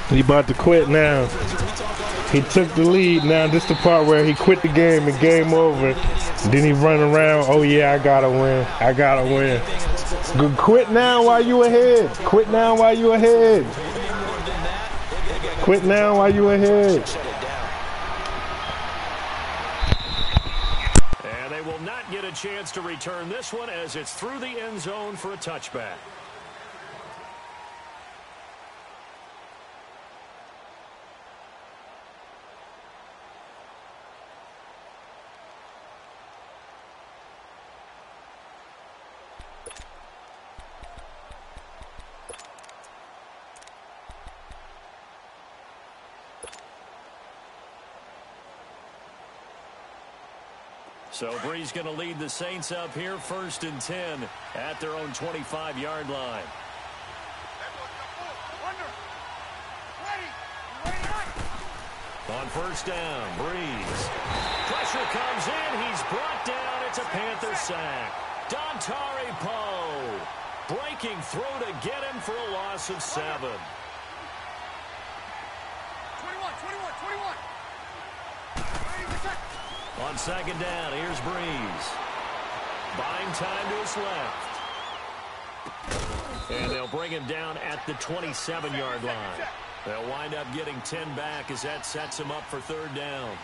He about to quit now. He took the lead. Now this the part where he quit the game and game over. Then he run around. Oh yeah, I gotta win. I gotta win. Good. Quit now while you ahead. Quit now while you ahead. Quit now while you ahead. And they will not get a chance to return this one as it's through the end zone for a touchback. So Bree's going to lead the Saints up here 1st and 10 at their own 25-yard line. On 1st down, Breeze. Pressure comes in. He's brought down. It's a Panther sack. Dontari Poe breaking through to get him for a loss of 7. 21. On 2nd down, here's Breeze. Buying time to his left. And they'll bring him down at the 27-yard line. They'll wind up getting 10 back as that sets him up for 3rd down.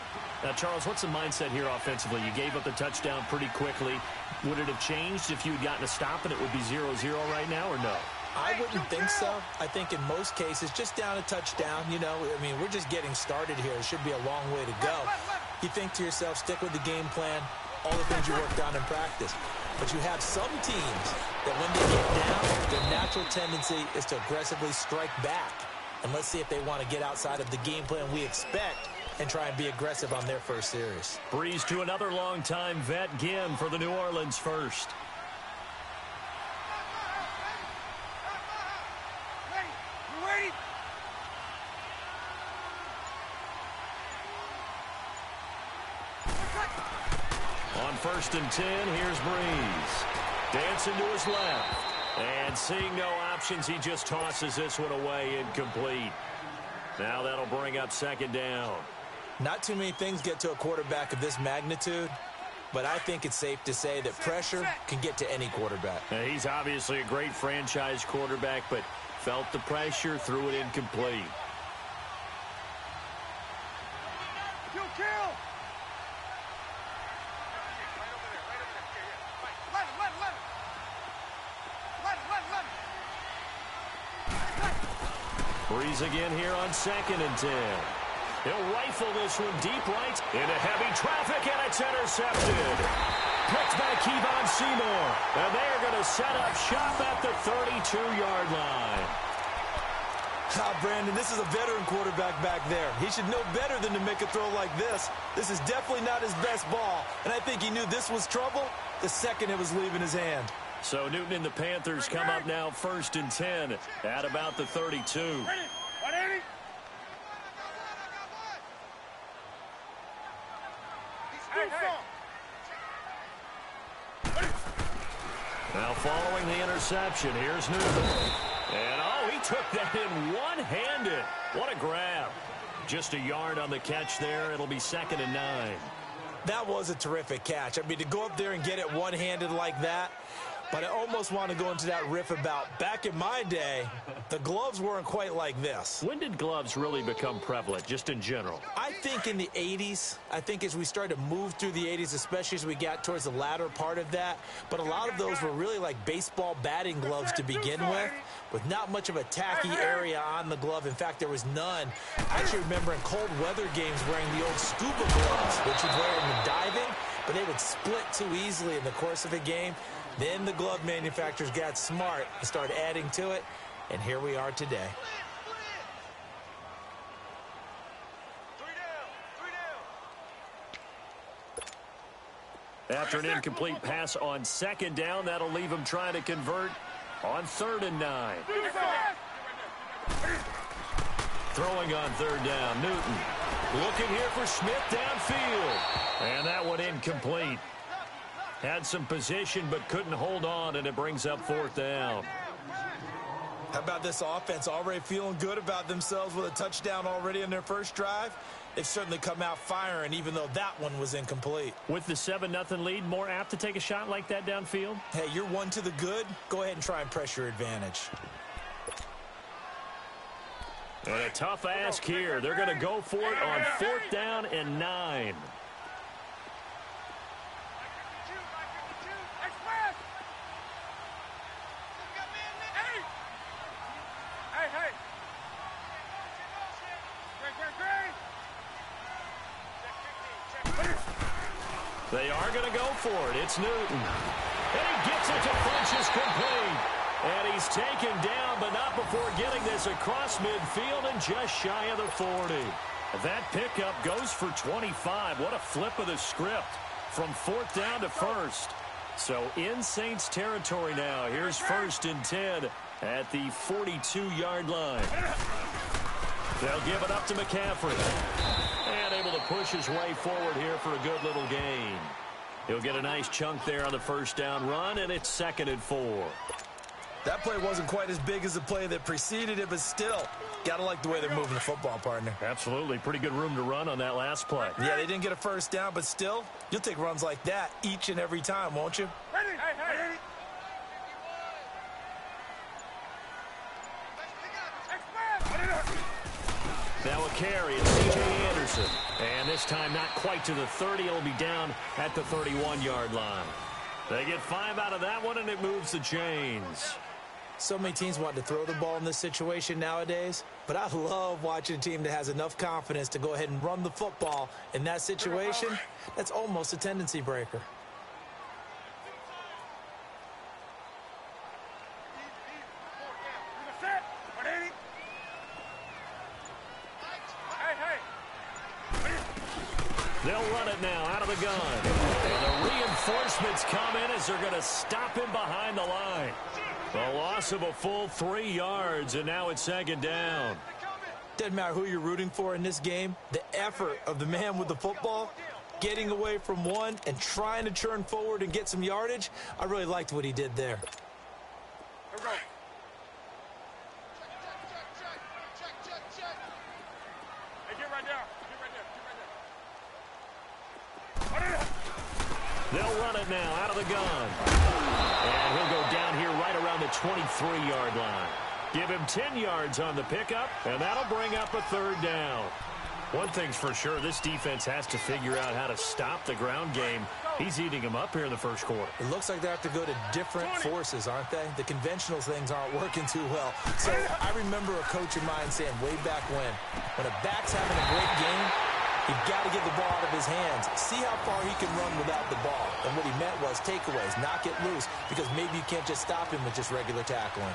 Now, Charles, what's the mindset here offensively? You gave up the touchdown pretty quickly. Would it have changed if you had gotten a stop and it would be 0-0 right now, or no? I wouldn't think so. I think in most cases, just down a touchdown, you know, I mean, we're just getting started here. It should be a long way to go. You think to yourself, stick with the game plan, all the things you worked on in practice. But you have some teams that when they get down, their natural tendency is to aggressively strike back. And let's see if they want to get outside of the game plan we expect and try and be aggressive on their first series. Breeze to another longtime vet, Ginn, for the New Orleans first. On 1st and 10, here's Breeze. Dancing to his left. And seeing no options, he just tosses this one away incomplete. Now that'll bring up 2nd down. Not too many things get to a quarterback of this magnitude, but I think it's safe to say that pressure can get to any quarterback. Now, he's obviously a great franchise quarterback, but felt the pressure, threw it incomplete. Breeze again here on 2nd and 10. He'll rifle this one deep right into heavy traffic, and it's intercepted. Picked by Kevon Seymour. And they're going to set up shop at the 32-yard line. Brandon, this is a veteran quarterback back there. He should know better than to make a throw like this. This is definitely not his best ball, and I think he knew this was trouble the second it was leaving his hand. So Newton and the Panthers come up now 1st and 10 at about the 32. Now following the interception, here's Newton. And oh, he took that in one-handed. What a grab. Just a yard on the catch there. It'll be 2nd and 9. That was a terrific catch. I mean, to go up there and get it one-handed like that, but I almost want to go into that riff about back in my day, the gloves weren't quite like this. When did gloves really become prevalent, just in general? I think in the 80s. I think as we started to move through the 80s, especially as we got towards the latter part of that. But a lot of those were really like baseball batting gloves to begin with not much of a tacky area on the glove. In fact, there was none. I actually remember in cold weather games wearing the old scuba gloves, which you'd wear in diving, but they would split too easily in the course of a game. Then the glove manufacturers got smart and started adding to it, and here we are today. After an incomplete pass on 2nd down, that'll leave him trying to convert on 3rd and 9. Throwing on 3rd down, Newton. Looking here for Smith downfield. And that one incomplete. Had some position but couldn't hold on, and it brings up 4th down. How about this offense already feeling good about themselves with a touchdown already in their first drive? They've certainly come out firing, even though that one was incomplete. With the 7-0 lead, more apt to take a shot like that downfield? Hey, you're one to the good. Go ahead and try and press your advantage. And a tough ask here. They're going to go for it on 4th down and 9. They are going to go for it. It's Newton. And he gets it to Funchess complete. And he's taken down, but not before getting this across midfield and just shy of the 40. That pickup goes for 25. What a flip of the script from 4th down to 1st. So in Saints territory now. Here's 1st and 10 at the 42-yard line. They'll give it up to McCaffrey. And able to push his way forward here for a good little gain. He'll get a nice chunk there on the 1st down run, and it's 2nd and 4. That play wasn't quite as big as the play that preceded it, but still, gotta like the way they're moving the football, partner. Absolutely. Pretty good room to run on that last play. Yeah, they didn't get a 1st down, but still, you'll take runs like that each and every time, won't you? Ready. Hey. Now a carry, it's C.J. Anderson. And this time not quite to the 30. It'll be down at the 31-yard line. They get 5 out of that one, and it moves the chains. So many teams want to throw the ball in this situation nowadays, but I love watching a team that has enough confidence to go ahead and run the football in that situation. That's almost a tendency breaker. They'll run it now out of the gun. And the reinforcements come in as they're going to stop him behind the line. A loss of a full 3 yards, and now it's 2nd down. Doesn't matter who you're rooting for in this game. The effort of the man with the football, getting away from one and trying to churn forward and get some yardage, I really liked what he did there. They'll run it now out of the gun. And he'll go down here right around the 23-yard line. Give him 10 yards on the pickup, and that'll bring up a 3rd down. One thing's for sure, this defense has to figure out how to stop the ground game. He's eating them up here in the 1st quarter. It looks like they have to go to different forces, aren't they? The conventional things aren't working too well. So I remember a coach of mine saying way back when a back's having a great game, you've got to get the ball out of his hands. See how far he can run without the ball. And what he meant was takeaways, knock it loose, because maybe you can't just stop him with just regular tackling.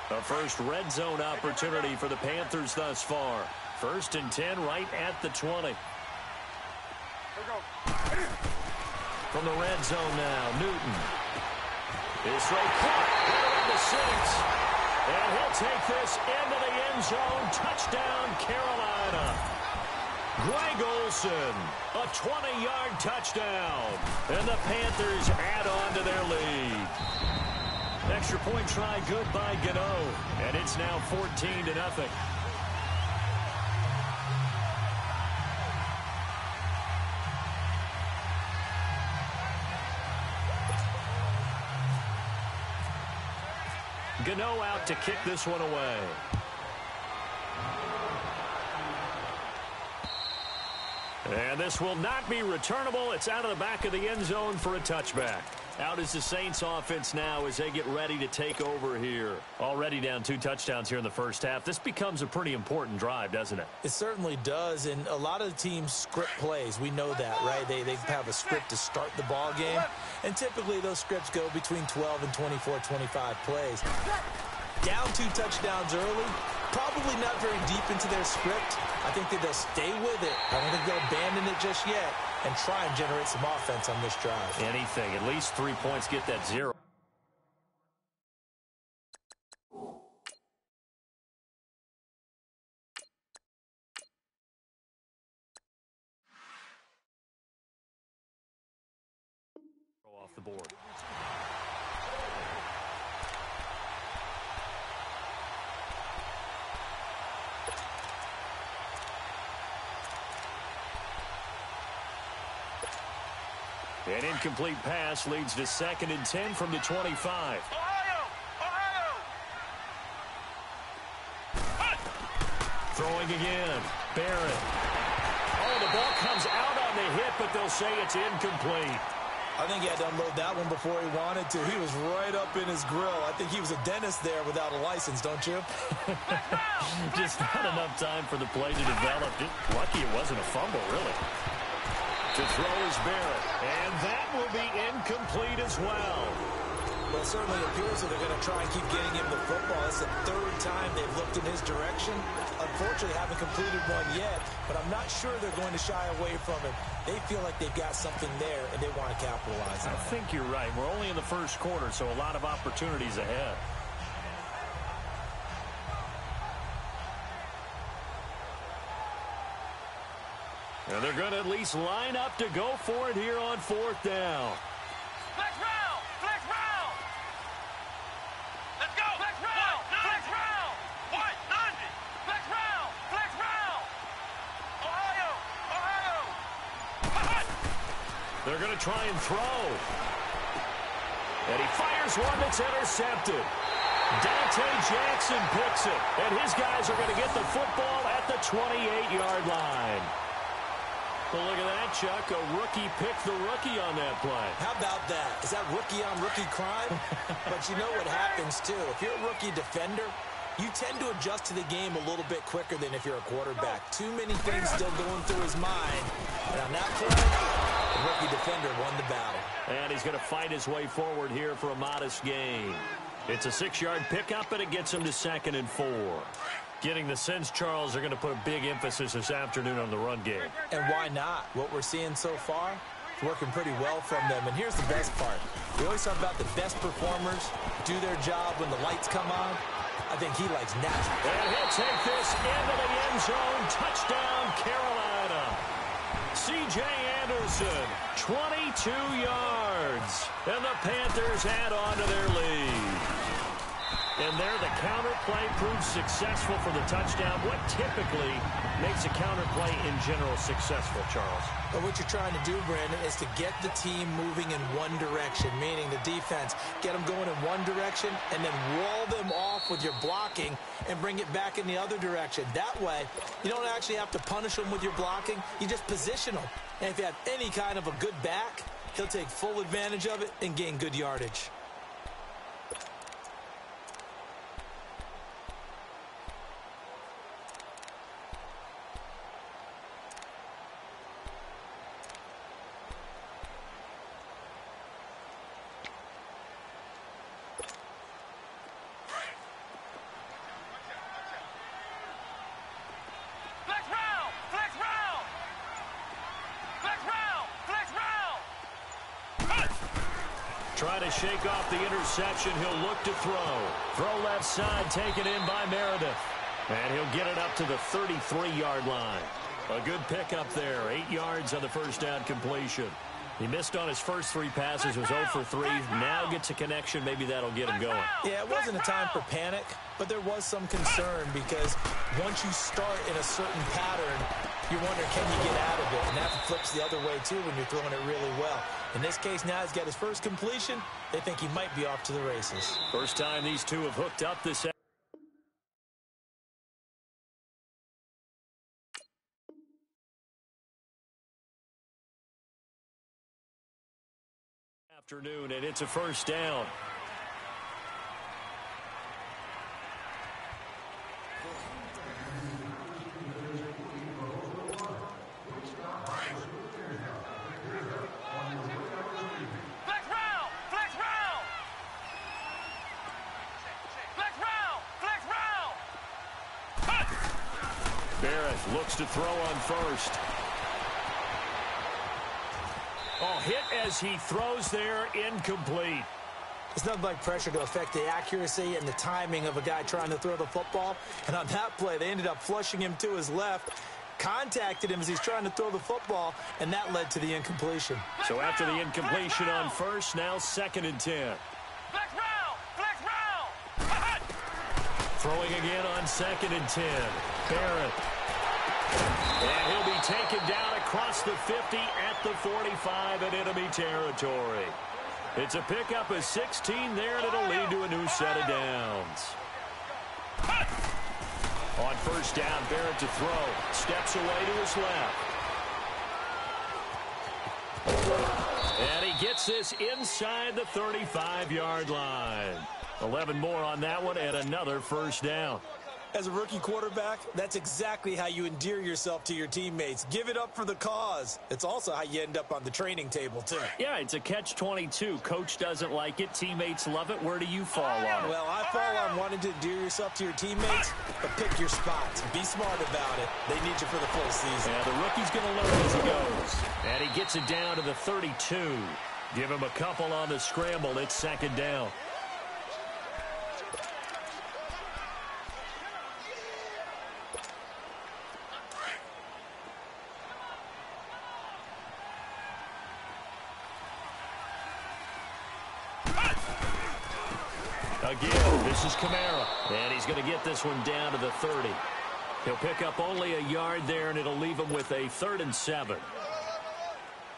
The first red zone opportunity for the Panthers thus far. 1st and 10 right at the 20. From the red zone now, Newton. His throw caught right around the 6. And he'll take this into the end zone. Touchdown, Carolina. Greg Olsen, a 20-yard touchdown. And the Panthers add on to their lead. Extra point try good by Gano. And it's now 14-0. Gano out to kick this one away. And this will not be returnable. It's out of the back of the end zone for a touchback. Out is the Saints offense now as they get ready to take over here. Already down 2 touchdowns here in the first half. This becomes a pretty important drive, doesn't it? It certainly does, and a lot of the teams script plays. We know that, right? They have a script to start the ball game, and typically those scripts go between 12 and 24, 25 plays. Down 2 touchdowns early, probably not very deep into their script. I think that they'll stay with it. I don't think they'll abandon it just yet and try and generate some offense on this drive. Anything. At least 3 points, get that 0. Off the board. An incomplete pass leads to 2nd and 10 from the 25. Throwing again. Barrett. Oh, the ball comes out on the hit, but they'll say it's incomplete. I think he had to unload that one before he wanted to. He was right up in his grill. I think he was a dentist there without a license, don't you? Just not enough time for the play to develop. Just lucky it wasn't a fumble, really. To throw is Barrett, and that will be incomplete as well. Well, it certainly appears that they're going to try and keep getting him the football. It's the 3rd time they've looked in his direction. Unfortunately, haven't completed one yet, but I'm not sure they're going to shy away from him. They feel like they've got something there, and they want to capitalize on it. I think you're right. We're only in the 1st quarter, so a lot of opportunities ahead. And they're going to at least line up to go for it here on 4th down. Flex round! Flex round! Let's go! Flex round! Flex round! What? 90! Flex round! Flex round! Ohio! Ohio! They're going to try and throw. And he fires one that's intercepted. Dante Jackson picks it. And his guys are going to get the football at the 28-yard line. Well, look at that, Chuck. A rookie picked the rookie on that play. How about that? Is that rookie-on-rookie crime? But you know what happens, too. If you're a rookie defender, you tend to adjust to the game a little bit quicker than if you're a quarterback. Too many things still going through his mind. And on that play, the rookie defender won the battle. And he's going to fight his way forward here for a modest gain. It's a 6-yard pickup, and it gets him to 2nd and 4. Getting the sense, Charles, are going to put a big emphasis this afternoon on the run game. And why not? What we're seeing so far, it's working pretty well from them. And here's the best part. We always talk about the best performers do their job when the lights come on. I think he likes natural. And he'll take this into the end zone. Touchdown, Carolina. C.J. Anderson, 22 yards. And the Panthers add on to their lead. And there, the counter play proves successful for the touchdown. What typically makes a counter play in general successful, Charles? But what you're trying to do, Brandon, is to get the team moving in one direction, meaning the defense, get them going in one direction, and then wall them off with your blocking and bring it back in the other direction. That way, you don't actually have to punish them with your blocking. You just position them. And if you have any kind of a good back, he'll take full advantage of it and gain good yardage. Try to shake off the interception. He'll look to throw. Throw left side, taken in by Meredith. And he'll get it up to the 33-yard line. A good pickup there. 8 yards on the first down completion. He missed on his first 3 passes, was 0 for 3. Now gets a connection. Maybe that'll get him going. Yeah, it wasn't a time for panic, but there was some concern because once you start in a certain pattern, you wonder, can you get out of it? And that flips the other way, too, when you're throwing it really well. In this case, now he's got his first completion. They think he might be off to the races. First time these two have hooked up this afternoon, and it's a first down. Barrett looks to throw on first. Oh, hit as he throws there, incomplete. It's nothing like pressure to affect the accuracy and the timing of a guy trying to throw the football. And on that play, they ended up flushing him to his left. contacted him as he's trying to throw the football, and that led to the incompletion. So after the incompletion on first, now 2nd and 10. Flex round! Flex round! Throwing again on 2nd and 10. Barrett. And he'll be taken down across the 50 at the 45 in enemy territory. It's a pickup of 16 there, and it'll lead to a new set of downs. On first down, Barrett to throw. Steps away to his left. And he gets this inside the 35-yard line. 11 more on that one and another first down. As a rookie quarterback, that's exactly how you endear yourself to your teammates. Give it up for the cause. It's also how you end up on the training table, too. Yeah, it's a catch-22. Coach doesn't like it. Teammates love it. Where do you fall on it? Well, I fall on wanting to endear yourself to your teammates, but pick your spots. Be smart about it. They need you for the full season. Yeah, the rookie's going to learn as he goes. And he gets it down to the 32. Give him a couple on the scramble. It's 2nd down. Again, this is Kamara, and he's going to get this one down to the 30. He'll pick up only a yard there, and it'll leave him with a 3rd and 7.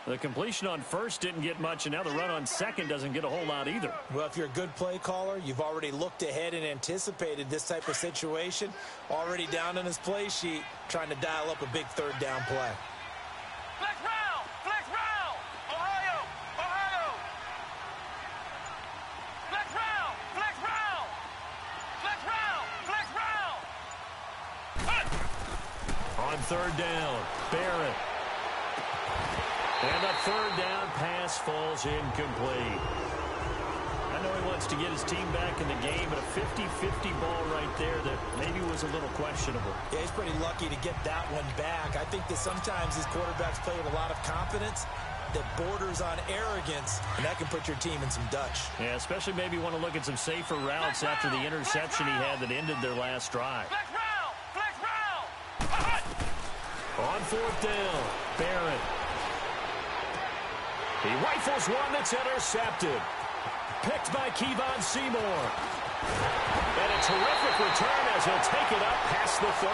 The completion on first didn't get much, and now the run on second doesn't get a whole lot either. Well, if you're a good play caller, you've already looked ahead and anticipated this type of situation. Already down on his play sheet, trying to dial up a big 3rd down play. Flex round! Flex round! Ohio! Ohio! Flex round! Flex round! Flex round! Flex round! On 3rd down, Barrett. And the 3rd down pass falls incomplete. I know he wants to get his team back in the game, but a 50-50 ball right there that maybe was a little questionable. Yeah, he's pretty lucky to get that one back. I think that sometimes these quarterbacks play with a lot of confidence that borders on arrogance, and that can put your team in some Dutch. Yeah, especially maybe want to look at some safer routes after the interception he had that ended their last drive. Flex round! Flex round! On 4th down, Barrett. He rifles one that's intercepted. Picked by Kevon Seymour. And a terrific return as he'll take it up past the 35.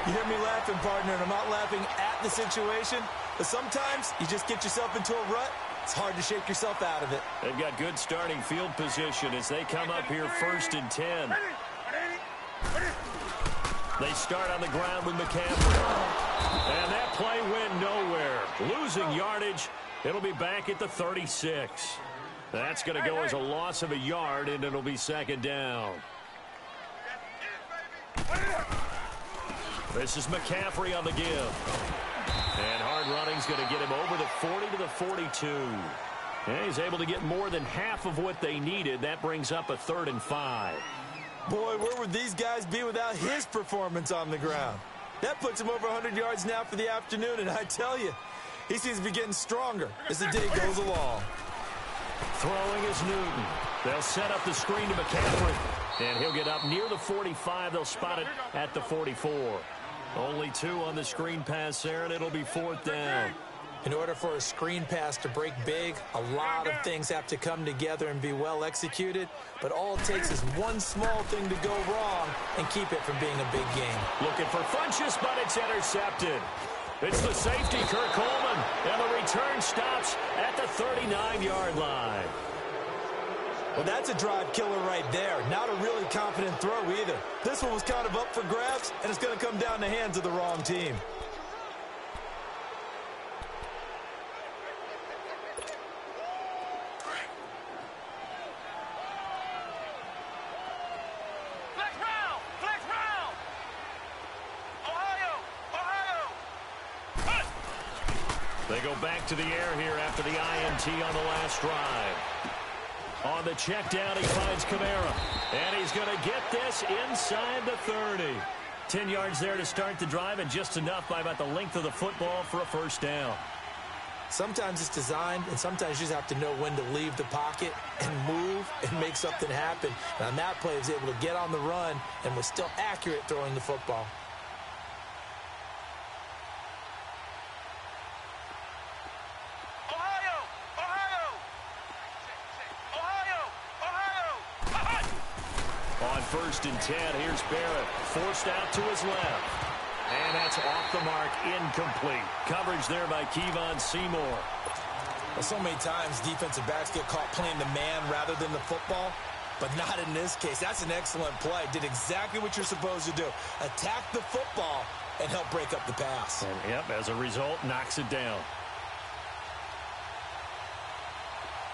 You hear me laughing, partner, and I'm not laughing at the situation, but sometimes you just get yourself into a rut. It's hard to shake yourself out of it. They've got good starting field position as they come up here 1st and 10. They start on the ground with McCaffrey. And that play went nowhere. Losing yardage. It'll be back at the 36. That's going to go as a loss of a yard, and it'll be 2nd down. This is McCaffrey on the give. And hard running's going to get him over the 40 to the 42. And he's able to get more than half of what they needed. That brings up a 3rd and 5. Boy, where would these guys be without his performance on the ground? That puts him over 100 yards now for the afternoon, and I tell you, he seems to be getting stronger as the day goes along. Throwing is Newton. They'll set up the screen to McCaffrey, and he'll get up near the 45. They'll spot it at the 44. Only 2 on the screen pass there, and it'll be 4th down. In order for a screen pass to break big, a lot of things have to come together and be well executed, but all it takes is one small thing to go wrong and keep it from being a big game. Looking for Funchess, but it's intercepted. It's the safety, Kirk Coleman, and the return stops at the 39-yard line. Well, that's a drive killer right there. Not a really confident throw either. This one was kind of up for grabs, and it's going to come down the hands of the wrong team. Flex round! Flex round! Ohio! Ohio! They go back to the air here after the INT on the last drive. On the check down, he finds Kamara. And he's going to get this inside the 30. 10 yards there to start the drive, and just enough by about the length of the football for a 1st down. Sometimes it's designed, and sometimes you just have to know when to leave the pocket and move and make something happen. And on that play, he was able to get on the run and was still accurate throwing the football. 1st and 10. Here's Barrett, forced out to his left. And that's off the mark, incomplete. Coverage there by Kevon Seymour. Well, so many times defensive backs get caught playing the man rather than the football, but not in this case. That's an excellent play. Did exactly what you're supposed to do. Attack the football and help break up the pass. And, yep, as a result, knocks it down.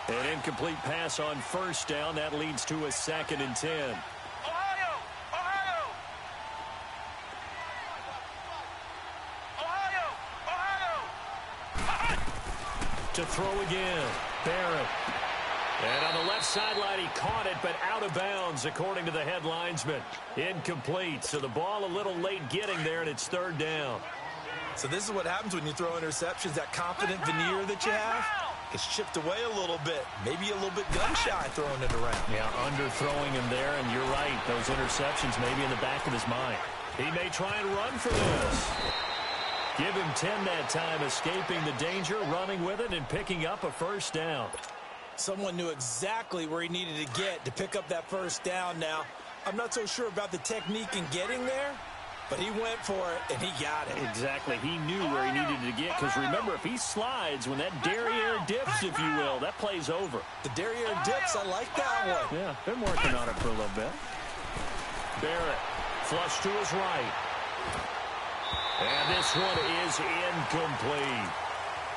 An incomplete pass on 1st down. That leads to a 2nd and 10. Ohio! Ohio! Ohio! Ohio! To throw again, Barrett. And on the left sideline, he caught it, but out of bounds, according to the head linesman. Incomplete, so the ball a little late getting there, and it's 3rd down. So this is what happens when you throw interceptions. That confident veneer that you have gets chipped away a little bit. Maybe a little bit gun-shy throwing it around. Yeah, underthrowing him there, and you're right. Those interceptions may be in the back of his mind. He may try and run for this. Give him 10 that time, escaping the danger, running with it, and picking up a 1st down. Someone knew exactly where he needed to get to pick up that 1st down now. I'm not so sure about the technique in getting there, but he went for it, and he got it. Exactly. He knew where he needed to get, because remember, if he slides, when that derriere dips, if you will, that play's over. The derriere dips, I like that one. Yeah, been working on it for a little bit. Barrett, flush to his right. And this one is incomplete.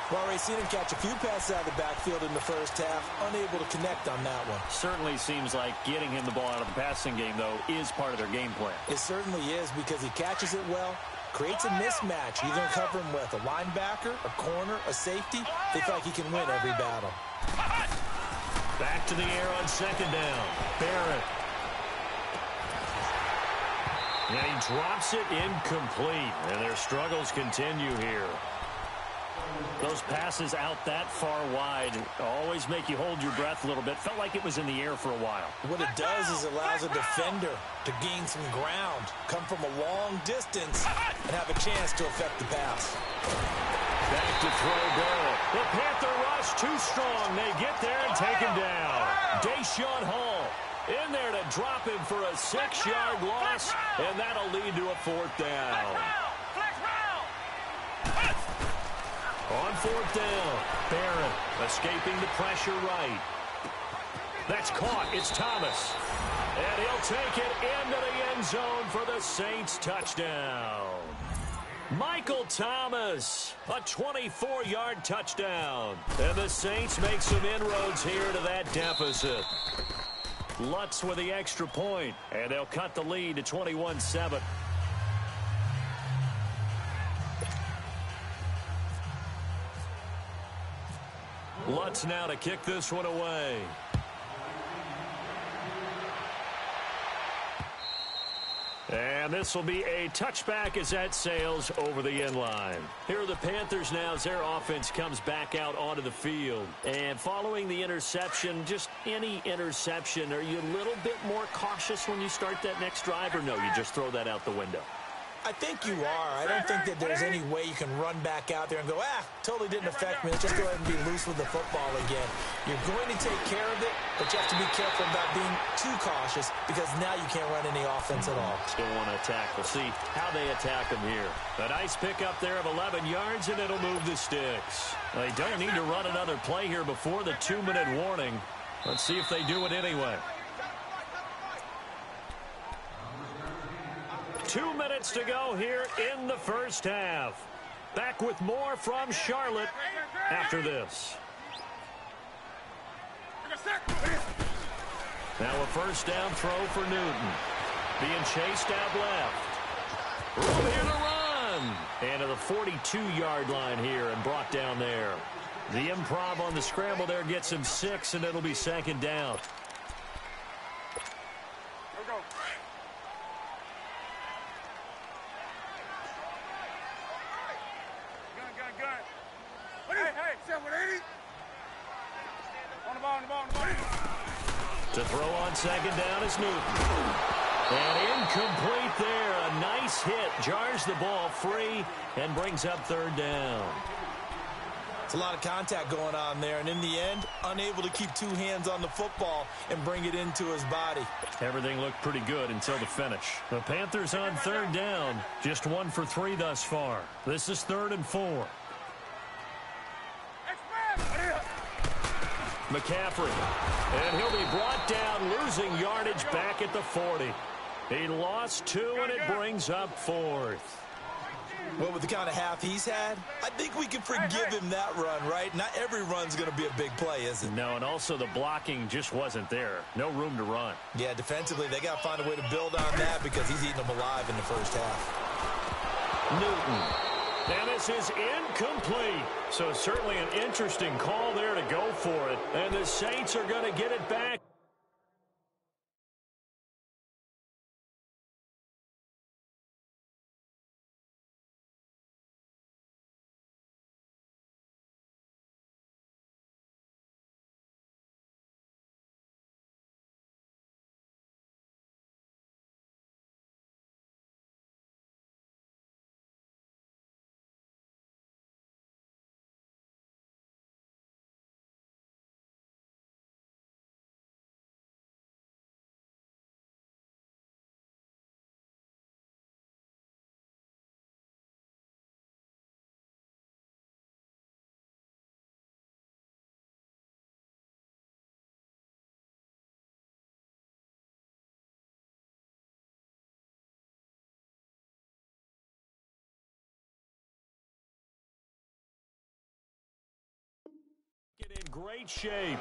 Well, already seen him catch a few passes out of the backfield in the 1st half, unable to connect on that one. Certainly seems like getting him the ball out of the passing game, though, is part of their game plan. It certainly is, because he catches it well, creates a mismatch. You're going to cover him with a linebacker, a corner, a safety. They feel like he can win every battle. Back to the air on 2nd down. Barrett. And he drops it incomplete. And their struggles continue here. Those passes out that far wide always make you hold your breath a little bit. Felt like it was in the air for a while. What it does is allows a defender to gain some ground, come from a long distance, and have a chance to affect the pass. Back to throw Barrett. The Panther rush too strong. They get there and take him down. Deshaun Hall in there to drop him for a 6-yard loss, and that'll lead to a 4th down. On 4th down, Barrett escaping the pressure right. That's caught. It's Thomas. And he'll take it into the end zone for the Saints touchdown. Michael Thomas, a 24-yard touchdown. And the Saints make some inroads here to that deficit. Lutz with the extra point, and they'll cut the lead to 21-7. Lutz now to kick this one away. And this will be a touchback as that sails over the end line. Here are the Panthers now as their offense comes back out onto the field. And following the interception, just any interception, are you a little bit more cautious when you start that next drive, or no, you just throw that out the window? I think you are. I don't think that there's any way you can run back out there and go, totally didn't affect me. Let's just go ahead and be loose with the football again. You're going to take care of it, but you have to be careful about being too cautious, because now you can't run any offense at all. Still want to attack. We'll see how they attack them here. A nice pickup there of 11 yards, and it'll move the sticks. They don't need to run another play here before the 2-minute warning. Let's see if they do it anyway. 2 minutes to go here in the 1st half. Back with more from Charlotte after this. Now a 1st down throw for Newton. Being chased out left. Room here to run. And to the 42-yard line here and brought down there. The improv on the scramble there gets him 6, and it'll be 2nd down. To throw on 2nd down is Newton. And incomplete there. A nice hit. Jars the ball free and brings up 3rd down. It's a lot of contact going on there, and in the end, unable to keep two hands on the football and bring it into his body. Everything looked pretty good until the finish. The Panthers on third down, just 1 for 3 thus far. This is 3rd and 4. McCaffrey, and he'll be brought down, losing yardage back at the 40. He lost 2, and it brings up 4th. Well, with the kind of half he's had, I think we can forgive him that run, right? Not every run's going to be a big play, is it? No, and also the blocking just wasn't there. No room to run. Yeah, defensively, they got to find a way to build on that because he's eating them alive in the first half. Newton. And this is incomplete. So certainly an interesting call there to go for it. And the Saints are going to get it back. In great shape.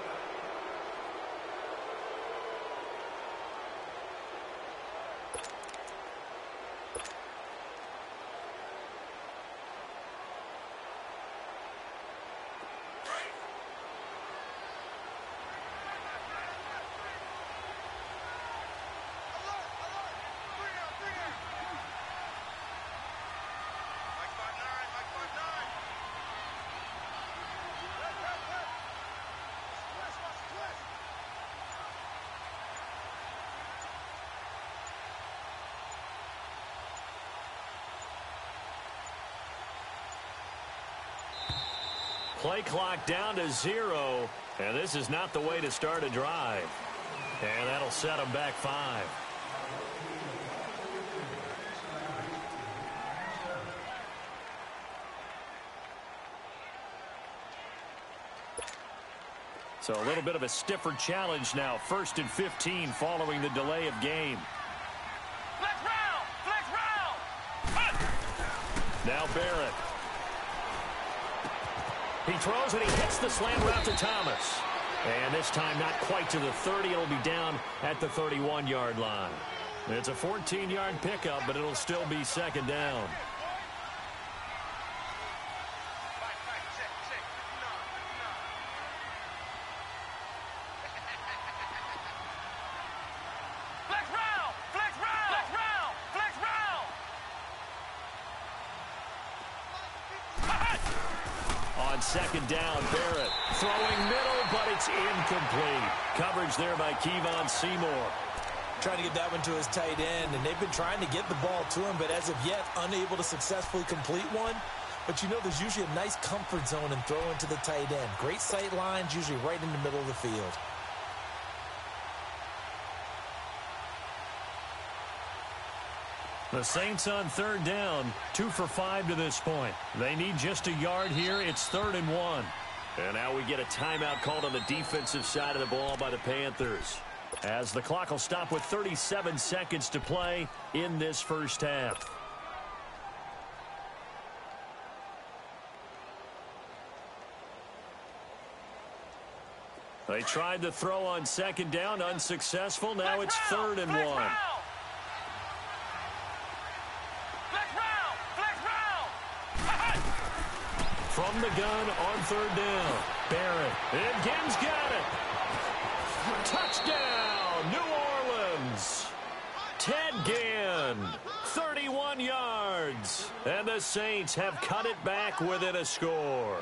Play clock down to 0, and this is not the way to start a drive. And that'll set them back 5. So a little bit of a stiffer challenge now. 1st and 15 following the delay of game. Flex round! Flex round! Now Barrett. He throws and he hits the slant route to Thomas. And this time not quite to the 30. It'll be down at the 31-yard line. It's a 14-yard pickup, but it'll still be 2nd down. On 2nd down, Barrett throwing middle, but it's incomplete. Coverage there by Kevon Seymour. Trying to get that one to his tight end, and they've been trying to get the ball to him, but as of yet, unable to successfully complete one. But you know, there's usually a nice comfort zone in throwing to the tight end. Great sight lines, usually right in the middle of the field. The Saints on 3rd down, 2 for 5 to this point. They need just a yard here. It's 3rd and 1. And now we get a timeout called on the defensive side of the ball by the Panthers, as the clock will stop with 37 seconds to play in this first half. They tried to throw on 2nd down, unsuccessful. Now it's 3rd and 1. From the gun on 3rd down. Barrett. And Gibbs got it. Touchdown, New Orleans. Ted Ginn, 31 yards. And the Saints have cut it back within a score.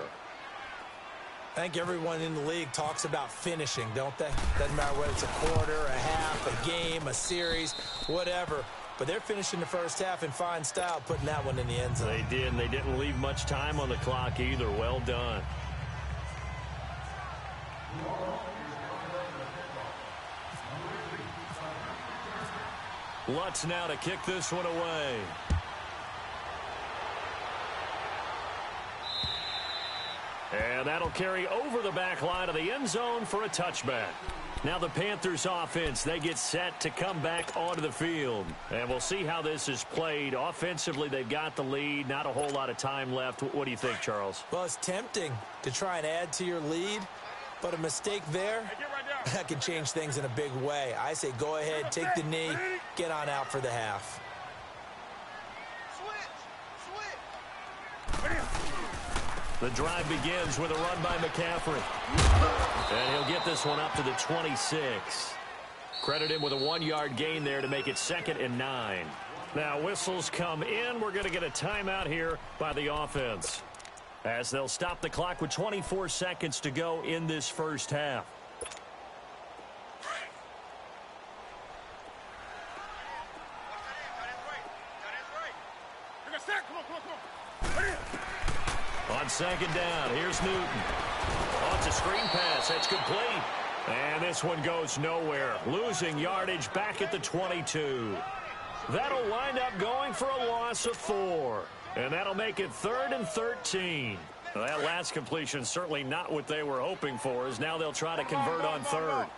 I think everyone in the league talks about finishing, don't they? Doesn't matter whether it's a quarter, a half, a game, a series, whatever. But they're finishing the first half in fine style, putting that one in the end zone. They did, and they didn't leave much time on the clock either. Well done. Lutz now to kick this one away. And that'll carry over the back line of the end zone for a touchback. Now the Panthers offense, they get set to come back onto the field. And we'll see how this is played. Offensively, they've got the lead. Not a whole lot of time left. What do you think, Charles? Well, it's tempting to try and add to your lead, but a mistake there, that can change things in a big way. I say go ahead, take the knee, get on out for the half. The drive begins with a run by McCaffrey. And he'll get this one up to the 26. Credit him with a 1-yard gain there to make it 2nd and 9. Now whistles come in. We're going to get a timeout here by the offense, as they'll stop the clock with 24 seconds to go in this first half. On 2nd down, here's Newton. Oh, it's a screen pass. That's complete. And this one goes nowhere. Losing yardage back at the 22. That'll wind up going for a loss of 4. And that'll make it 3rd and 13. Well, that last completion certainly not what they were hoping for, as now they'll try to convert on 3rd.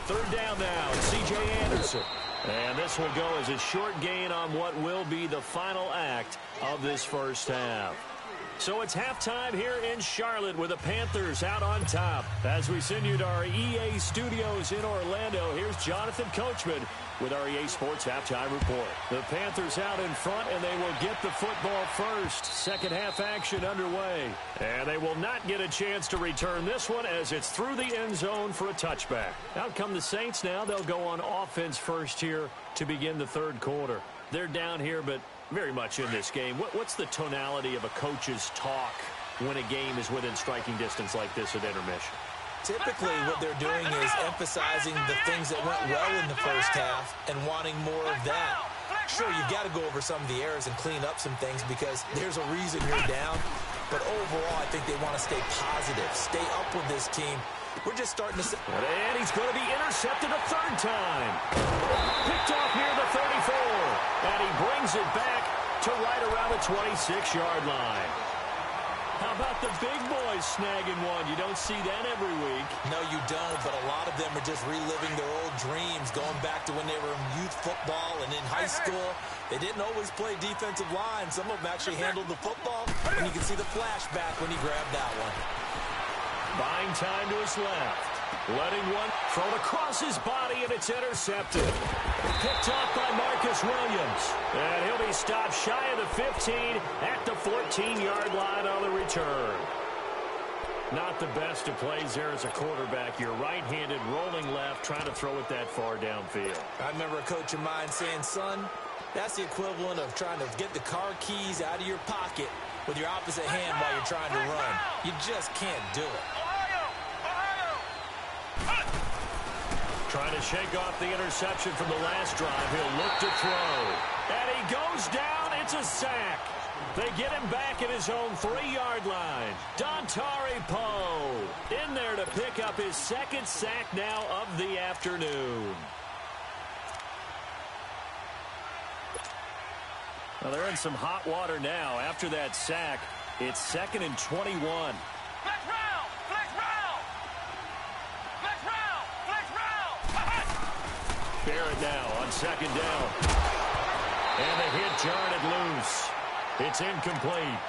Third down now, C.J. Anderson. And this will go as a short gain on what will be the final act of this first half. So it's halftime here in Charlotte with the Panthers out on top. As we send you to our EA studios in Orlando, here's Jonathan Coachman with our EA Sports Halftime Report. The Panthers out in front, and they will get the football first. Second half action underway. And they will not get a chance to return this one, as it's through the end zone for a touchback. Out come the Saints now. They'll go on offense first here to begin the third quarter. They're down here, but very much in this game. What's the tonality of a coach's talk when a game is within striking distance like this at intermission? Typically, what they're doing is emphasizing the things that went well in the first half and wanting more of that. Sure, you've got to go over some of the errors and clean up some things because there's a reason you're down. But overall, I think they want to stay positive, stay up with this team. We're just starting to... And he's going to be intercepted a 3rd time. Picked off near the 34. And he brings it back to right around the 26-yard line. How about the big boys snagging one? You don't see that every week. No, you don't, but a lot of them are just reliving their old dreams, going back to when they were in youth football and in high school. They didn't always play defensive line. Some of them actually handled the football, and you can see the flashback when he grabbed that one. Buying time to his left. Letting one thrown across his body, and it's intercepted. Picked off by Marcus Williams. And he'll be stopped shy of the 15 at the 14-yard line on the return. Not the best of plays there as a quarterback. You're right-handed, rolling left, trying to throw it that far downfield. I remember a coach of mine saying, son, that's the equivalent of trying to get the car keys out of your pocket with your opposite hand while you're trying to run. You just can't do it. Trying to shake off the interception from the last drive. He'll look to throw. And he goes down. It's a sack. They get him back at his own 3-yard line. Dontari Poe in there to pick up his 2nd sack now of the afternoon. Well, they're in some hot water now. After that sack, it's 2nd and 21. Barrett now on 2nd down. And the hit jarred it loose. It's incomplete.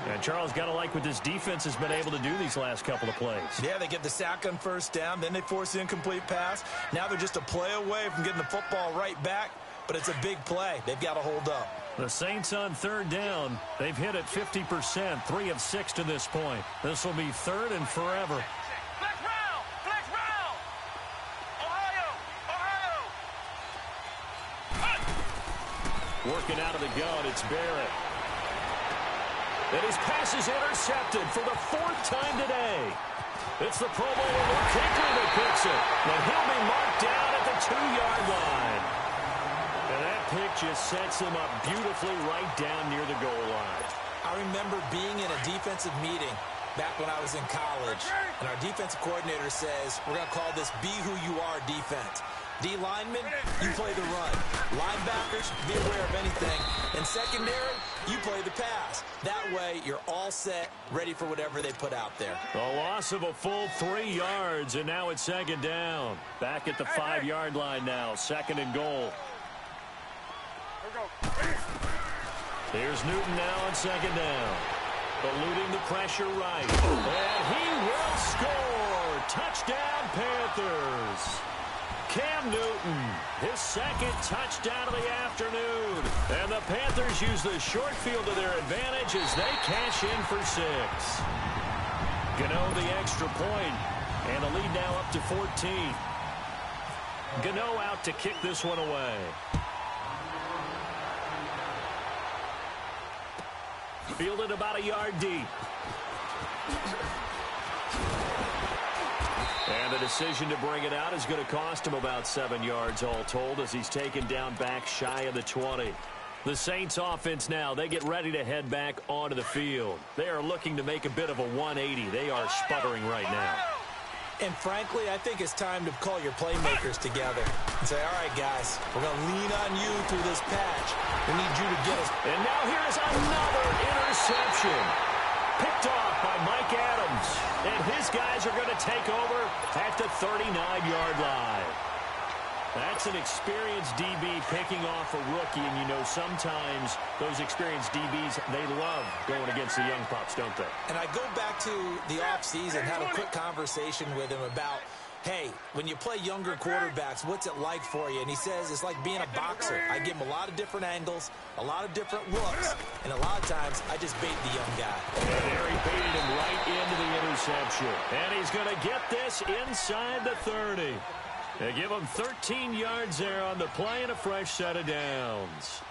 And Charles, got to like what this defense has been able to do these last couple of plays. Yeah, they get the sack on 1st down, then they force the incomplete pass. Now they're just a play away from getting the football right back, but it's a big play. They've got to hold up. The Saints on 3rd down. They've hit it 50%, 3 of 6 to this point. This will be 3rd and forever. Working out of the gun, it's Barrett. And his pass is intercepted for the 4th time today. It's the Pro Bowler Luke Kuechly that picks it. And he'll be marked down at the 2-yard line. And that pick just sets him up beautifully right down near the goal line. I remember being in a defensive meeting, back when I was in college, and our defensive coordinator says, we're going to call this be who you are defense. D linemen, you play the run. Linebackers, be aware of anything. And secondary, you play the pass. That way, you're all set, ready for whatever they put out there. A loss of a full 3 yards, and now it's second down. Back at the 5-yard line now, second and goal. Here's Newton now on second down. Eluding the pressure right. And he will score. Touchdown, Panthers. Cam Newton, his second touchdown of the afternoon. And the Panthers use the short field to their advantage as they cash in for 6. Gano the extra point, and the lead now up to 14. Gano out to kick this one away. Fielded about a yard deep. And the decision to bring it out is going to cost him about 7 yards all told as he's taken down back shy of the 20. The Saints offense now, they get ready to head back onto the field. They are looking to make a bit of a 180. They are sputtering right now. And frankly, I think it's time to call your playmakers together and say, all right, guys, we're going to lean on you through this patch. We need you to get us. And now here's another interception. Picked off by Mike Adams. And his guys are going to take over at the 39-yard line. That's an experienced DB picking off a rookie. And, you know, sometimes those experienced DBs, they love going against the young pups, don't they? And I go back to the offseason, had a quick conversation with him about, hey, when you play younger quarterbacks, what's it like for you? And he says it's like being a boxer. I give him a lot of different angles, a lot of different looks, and a lot of times I just bait the young guy. And there he baited him right into the interception. And he's going to get this inside the 30. They give him 13 yards there on the play and a fresh set of downs.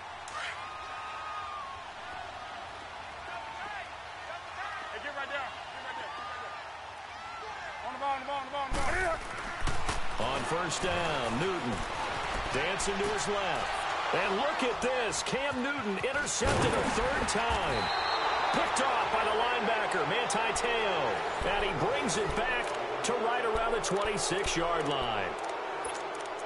On first down, Newton dancing to his left. And look at this. Cam Newton intercepted a third time. Picked off by the linebacker, Manti Te'o. And he brings it back to right around the 26-yard line.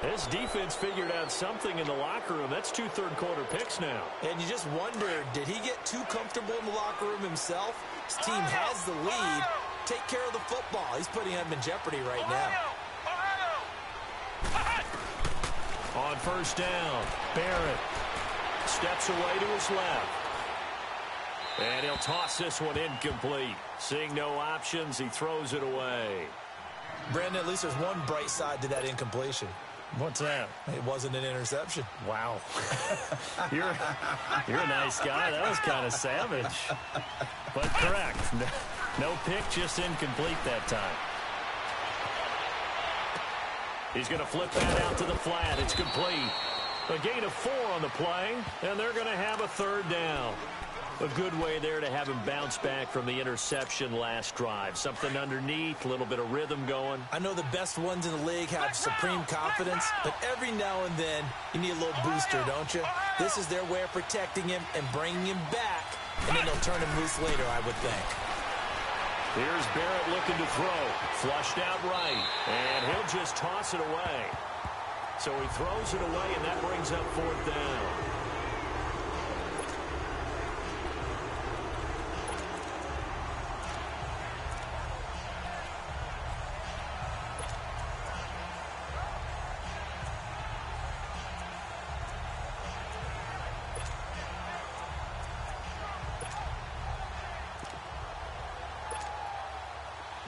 This defense figured out something in the locker room. That's 2 third-quarter picks now. And you just wonder, did he get too comfortable in the locker room himself? His team has the lead. Take care of the football. He's putting them in jeopardy right now. On first down, Barrett steps away to his left. And he'll toss this one incomplete. Seeing no options, he throws it away. Brandon, at least there's one bright side to that incompletion. What's that? It wasn't an interception. Wow. You're a nice guy. That was kind of savage. But correct. No pick, just incomplete that time. He's going to flip that out to the flat. It's complete. A gain of 4 on the play, and they're going to have a third down. A good way there to have him bounce back from the interception last drive. Something underneath, a little bit of rhythm going. I know the best ones in the league have supreme confidence, but every now and then you need a little booster, don't you? This is their way of protecting him and bringing him back, and then they'll turn him loose later, I would think. Here's Barrett looking to throw. Flushed out right, and he'll just toss it away. So he throws it away, and that brings up 4th down.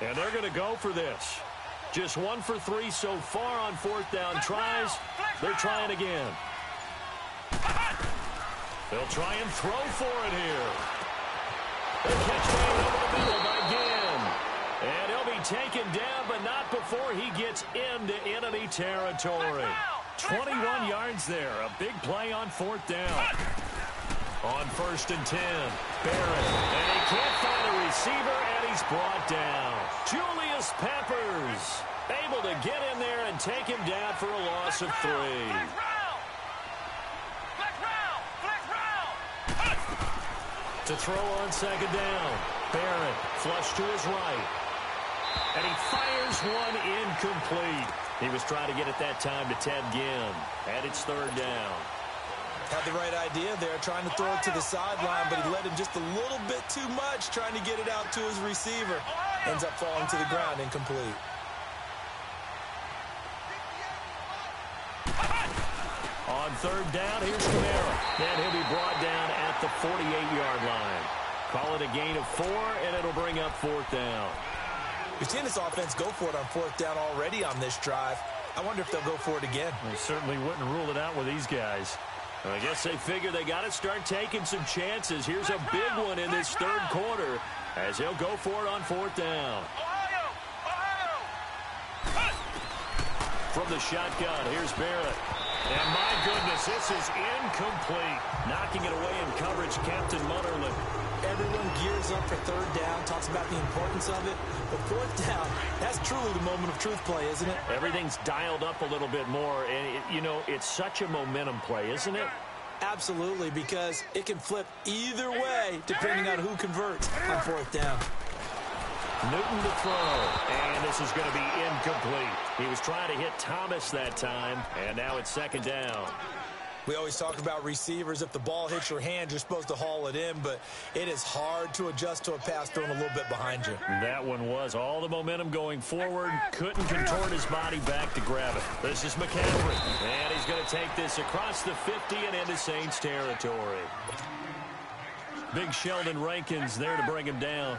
And they're going to go for this. Just 1 for 3 so far on 4th down tries. They're trying again. They'll try and throw for it here. The catch made over the middle by Ginn. And he'll be taken down, but not before he gets into enemy territory. 21 yards there. A big play on 4th down. On 1st and 10, Barrett. And he can't find a receiver, and he's brought down. Julius Peppers able to get in there and take him down for a loss of 3. To throw on second down. Barrett flush to his right. And he fires one incomplete. He was trying to get it that time to Ted Ginn. And it's third down. Had the right idea there, trying to throw it to the sideline, but he let him just a little bit too much, trying to get it out to his receiver. Ends up falling to the ground, incomplete. On third down, here's Kamara. And he'll be brought down at the 48-yard line. Call it a gain of 4, and it'll bring up fourth down. We've seen this offense go for it on fourth down already on this drive. I wonder if they'll go for it again. They certainly wouldn't rule it out with these guys. I guess they figure they got to start taking some chances. Here's a big one in this third quarter as he'll go for it on fourth down. From the shotgun, here's Barrett. And my goodness, this is incomplete. Knocking it away in coverage, Captain Mutterland. Everyone gears up for third down, talks about the importance of it. But fourth down, that's truly the moment of truth play, isn't it? Everything's dialed up a little bit more. And, it's such a momentum play, isn't it? Absolutely, because it can flip either way depending on who converts on fourth down. Newton to throw, and this is going to be incomplete. He was trying to hit Thomas that time, and now it's second down. We always talk about receivers. If the ball hits your hand, you're supposed to haul it in, but it is hard to adjust to a pass thrown a little bit behind you. That one was all the momentum going forward. Couldn't contort his body back to grab it. This is McCaffrey, and he's going to take this across the 50 and into Saints territory. Big Sheldon Rankins there to bring him down.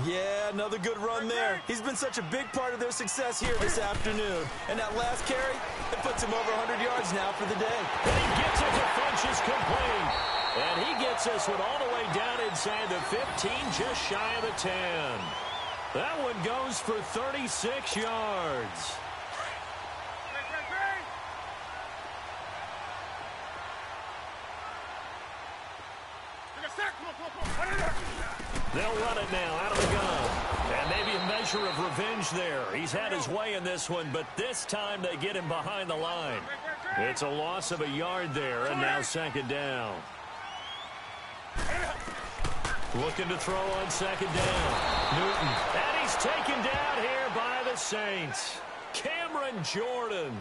Yeah, another good run there. He's been such a big part of their success here this afternoon. And that last carry, it puts him over 100 yards now for the day. And he gets it to Funchess complete. And he gets this one all the way down inside the 15, just shy of the 10. That one goes for 36 yards. They'll run it now out of the gun. And maybe a measure of revenge there. He's had his way in this one, but this time they get him behind the line. It's a loss of a yard there, and now second down. Looking to throw on second down. Newton. And he's taken down here by the Saints. Cameron Jordan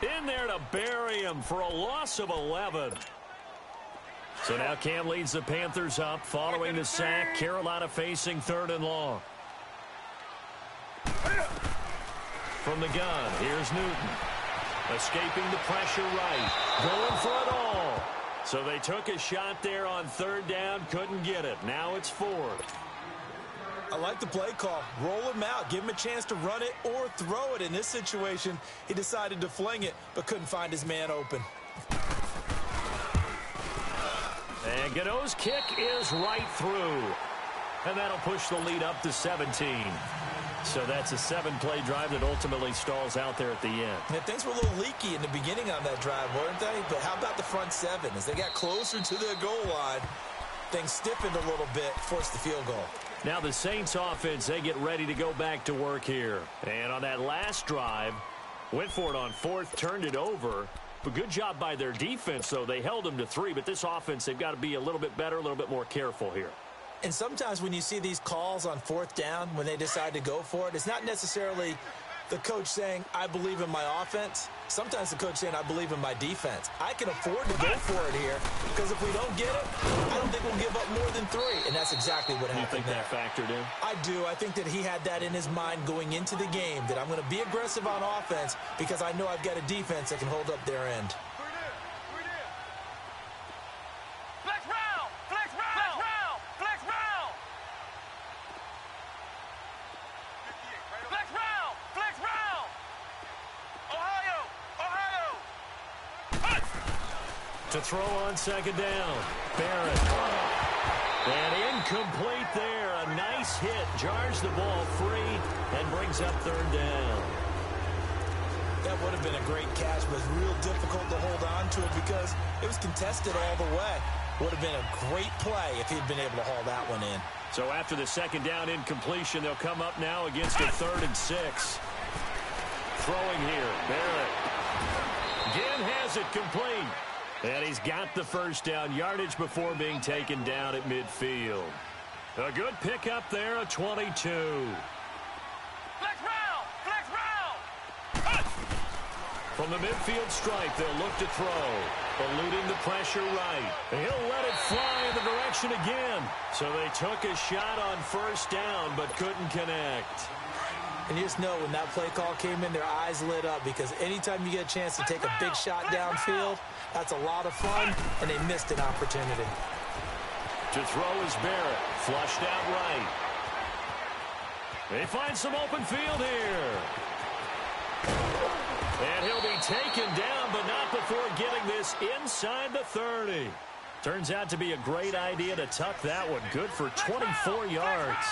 in there to bury him for a loss of 11. So now Cam leads the Panthers up following the sack. Carolina facing third and long. From the gun, here's Newton. Escaping the pressure right. Going for it all. So they took a shot there on third down. Couldn't get it. Now it's fourth. I like the play call. Roll him out. Give him a chance to run it or throw it. In this situation, he decided to fling it, but couldn't find his man open. And Gano's kick is right through. And that'll push the lead up to 17. So that's a 7-play drive that ultimately stalls out there at the end. And things were a little leaky in the beginning on that drive, weren't they? But how about the front seven? As they got closer to the goal line, things stiffened a little bit, forced the field goal. Now the Saints offense, they get ready to go back to work here. And on that last drive, went for it on fourth, turned it over. But good job by their defense, though. They held them to 3, but this offense, they've got to be a little bit better, a little bit more careful here. And sometimes when you see these calls on fourth down, when they decide to go for it, it's not necessarily the coach saying, I believe in my offense. Sometimes the coach saying, I believe in my defense. I can afford to go for it here because if we don't get it, I don't think we'll give up more than 3. And that's exactly what happened there. You think that factored in? I do. I think that he had that in his mind going into the game, that I'm going to be aggressive on offense because I know I've got a defense that can hold up their end. To throw on second down. Barrett. And incomplete there. A nice hit. Jars the ball free and brings up third down. That would have been a great catch, but it's real difficult to hold on to it because it was contested all the way. Would have been a great play if he'd been able to haul that one in. So after the second down incompletion, they'll come up now against a 3rd and 6. Throwing here. Barrett. Again has it complete. And he's got the first down yardage before being taken down at midfield. A good pickup there, a 22. Flex round! Flex round! From the midfield stripe, they'll look to throw. Eluding the pressure right. He'll let it fly in the direction again. So they took a shot on first down, but couldn't connect. And you just know when that play call came in, their eyes lit up, because anytime you get a chance to take a big shot downfield, that's a lot of fun, and they missed an opportunity. To throw is Barrett. Flushed out right. They find some open field here. And he'll be taken down, but not before getting this inside the 30. Turns out to be a great idea to tuck that one. Good for 24 yards.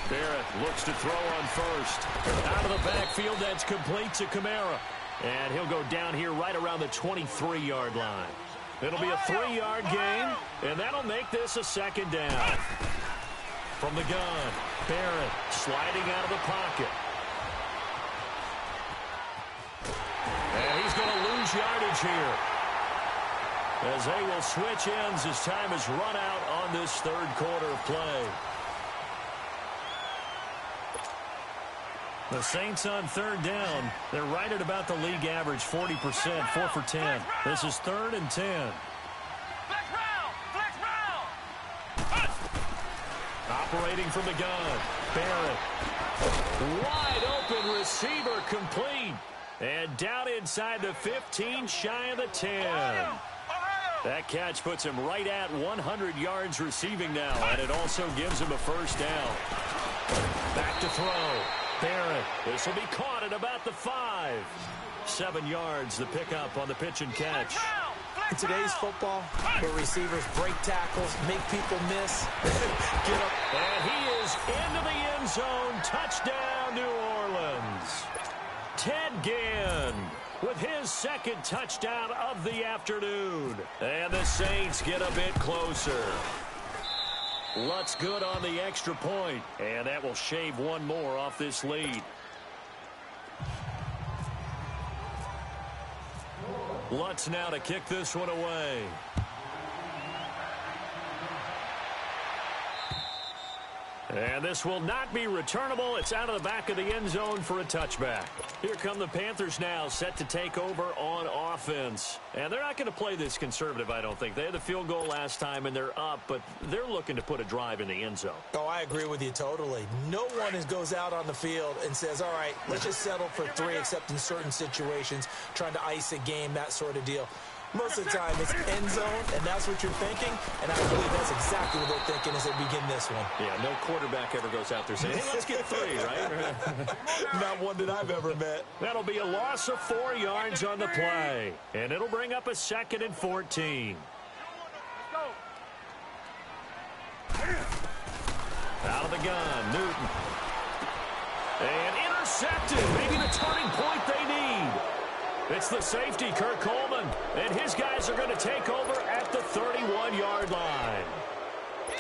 Barrett looks to throw on first. Out of the backfield, that's complete to Kamara. And he'll go down here right around the 23-yard line. It'll be a 3-yard gain, and that'll make this a second down. From the gun, Barrett sliding out of the pocket. And he's going to lose yardage here, as they will switch ends as time has run out on this third quarter of play. The Saints on third down. They're right at about the league average, 40%, 4 for 10. This is 3rd and 10. Operating from the gun, Barrett. Wide open receiver, complete. And down inside the 15, shy of the 10. That catch puts him right at 100 yards receiving now, and it also gives him a first down. Back to throw. Barrett. This will be caught at about the 5. 7 yards, the pickup on the pitch and catch. In today's football, where receivers break tackles, make people miss, get up. And he is into the end zone. Touchdown, New Orleans. Ted Ginn with his second touchdown of the afternoon. And the Saints get a bit closer. Lutz good on the extra point, and that will shave one more off this lead. Lutz now to kick this one away. And this will not be returnable. It's out of the back of the end zone for a touchback. Here come the Panthers now, set to take over on offense. And they're not going to play this conservative, I don't think. They had the field goal last time, and they're up, but they're looking to put a drive in the end zone. Oh, I agree with you totally. No one goes out on the field and says, all right, let's just settle for 3, except in certain situations, trying to ice a game, that sort of deal. Most of the time, it's end zone, and that's what you're thinking, and I believe that's exactly what they're thinking as they begin this one. Yeah, no quarterback ever goes out there saying, hey, let's get 3, right? Not one that I've ever met. That'll be a loss of 4 yards on the play, and it'll bring up a 2nd and 14. Out of the gun, Newton. And intercepted, maybe the turning point they need. It's the safety, Kurt Coleman, and his guys are going to take over at the 31-yard line.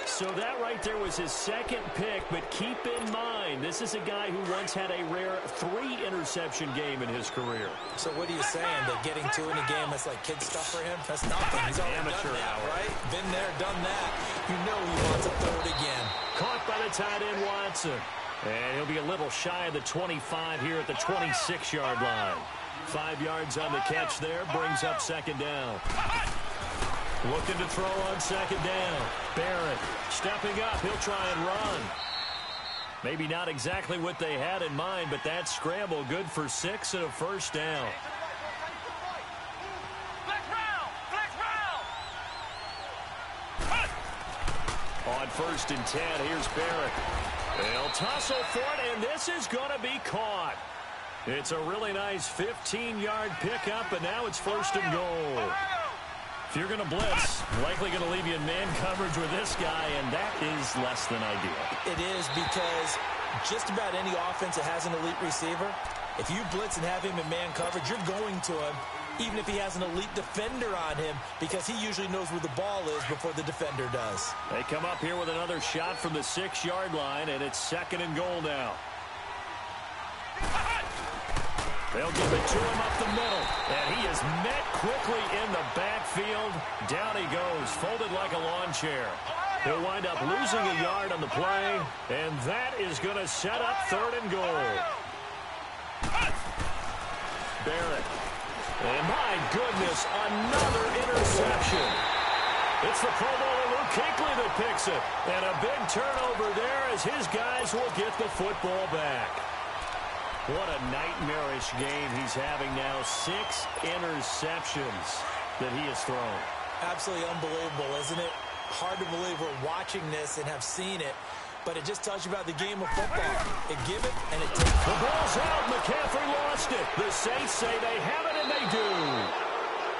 So that right there was his 2nd pick, but keep in mind, this is a guy who once had a rare 3-interception game in his career. So what are you saying, that getting 2 in a game, that's like kid stuff for him? That's nothing. He's already amateur done that, hour. right? Been there, done that. You know he wants a 3rd again. Caught by the tight end, Watson. And he'll be a little shy of the 25 here at the 26-yard line. 5 yards on the catch there, brings up 2nd down. Looking to throw on 2nd down. Barrett stepping up, he'll try and run. Maybe not exactly what they had in mind, but that scramble good for 6 and a first down. On 1st and 10, here's Barrett. They'll tussle for it, and this is going to be caught. It's a really nice 15-yard pickup, and now it's 1st and goal. If you're going to blitz, likely going to leave you in man coverage with this guy, and that is less than ideal. It is, because just about any offense that has an elite receiver, if you blitz and have him in man coverage, you're going to him, even if he has an elite defender on him, because he usually knows where the ball is before the defender does. They come up here with another shot from the 6-yard line, and it's 2nd and goal now. They'll give it to him up the middle. And he is met quickly in the backfield. Down he goes, folded like a lawn chair. He'll wind up losing a yard on the play. And that is going to set up 3rd and goal. Barrett. And my goodness, another interception. It's the Pro Bowler Luke Kuechly that picks it. And a big turnover there as his guys will get the football back. What a nightmarish game he's having now. 6 interceptions that he has thrown. Absolutely unbelievable, isn't it? Hard to believe we're watching this and have seen it. But it just tells you about the game of football. It give it and it take it. The ball's out. McCaffrey lost it. The Saints say they have it, and they do.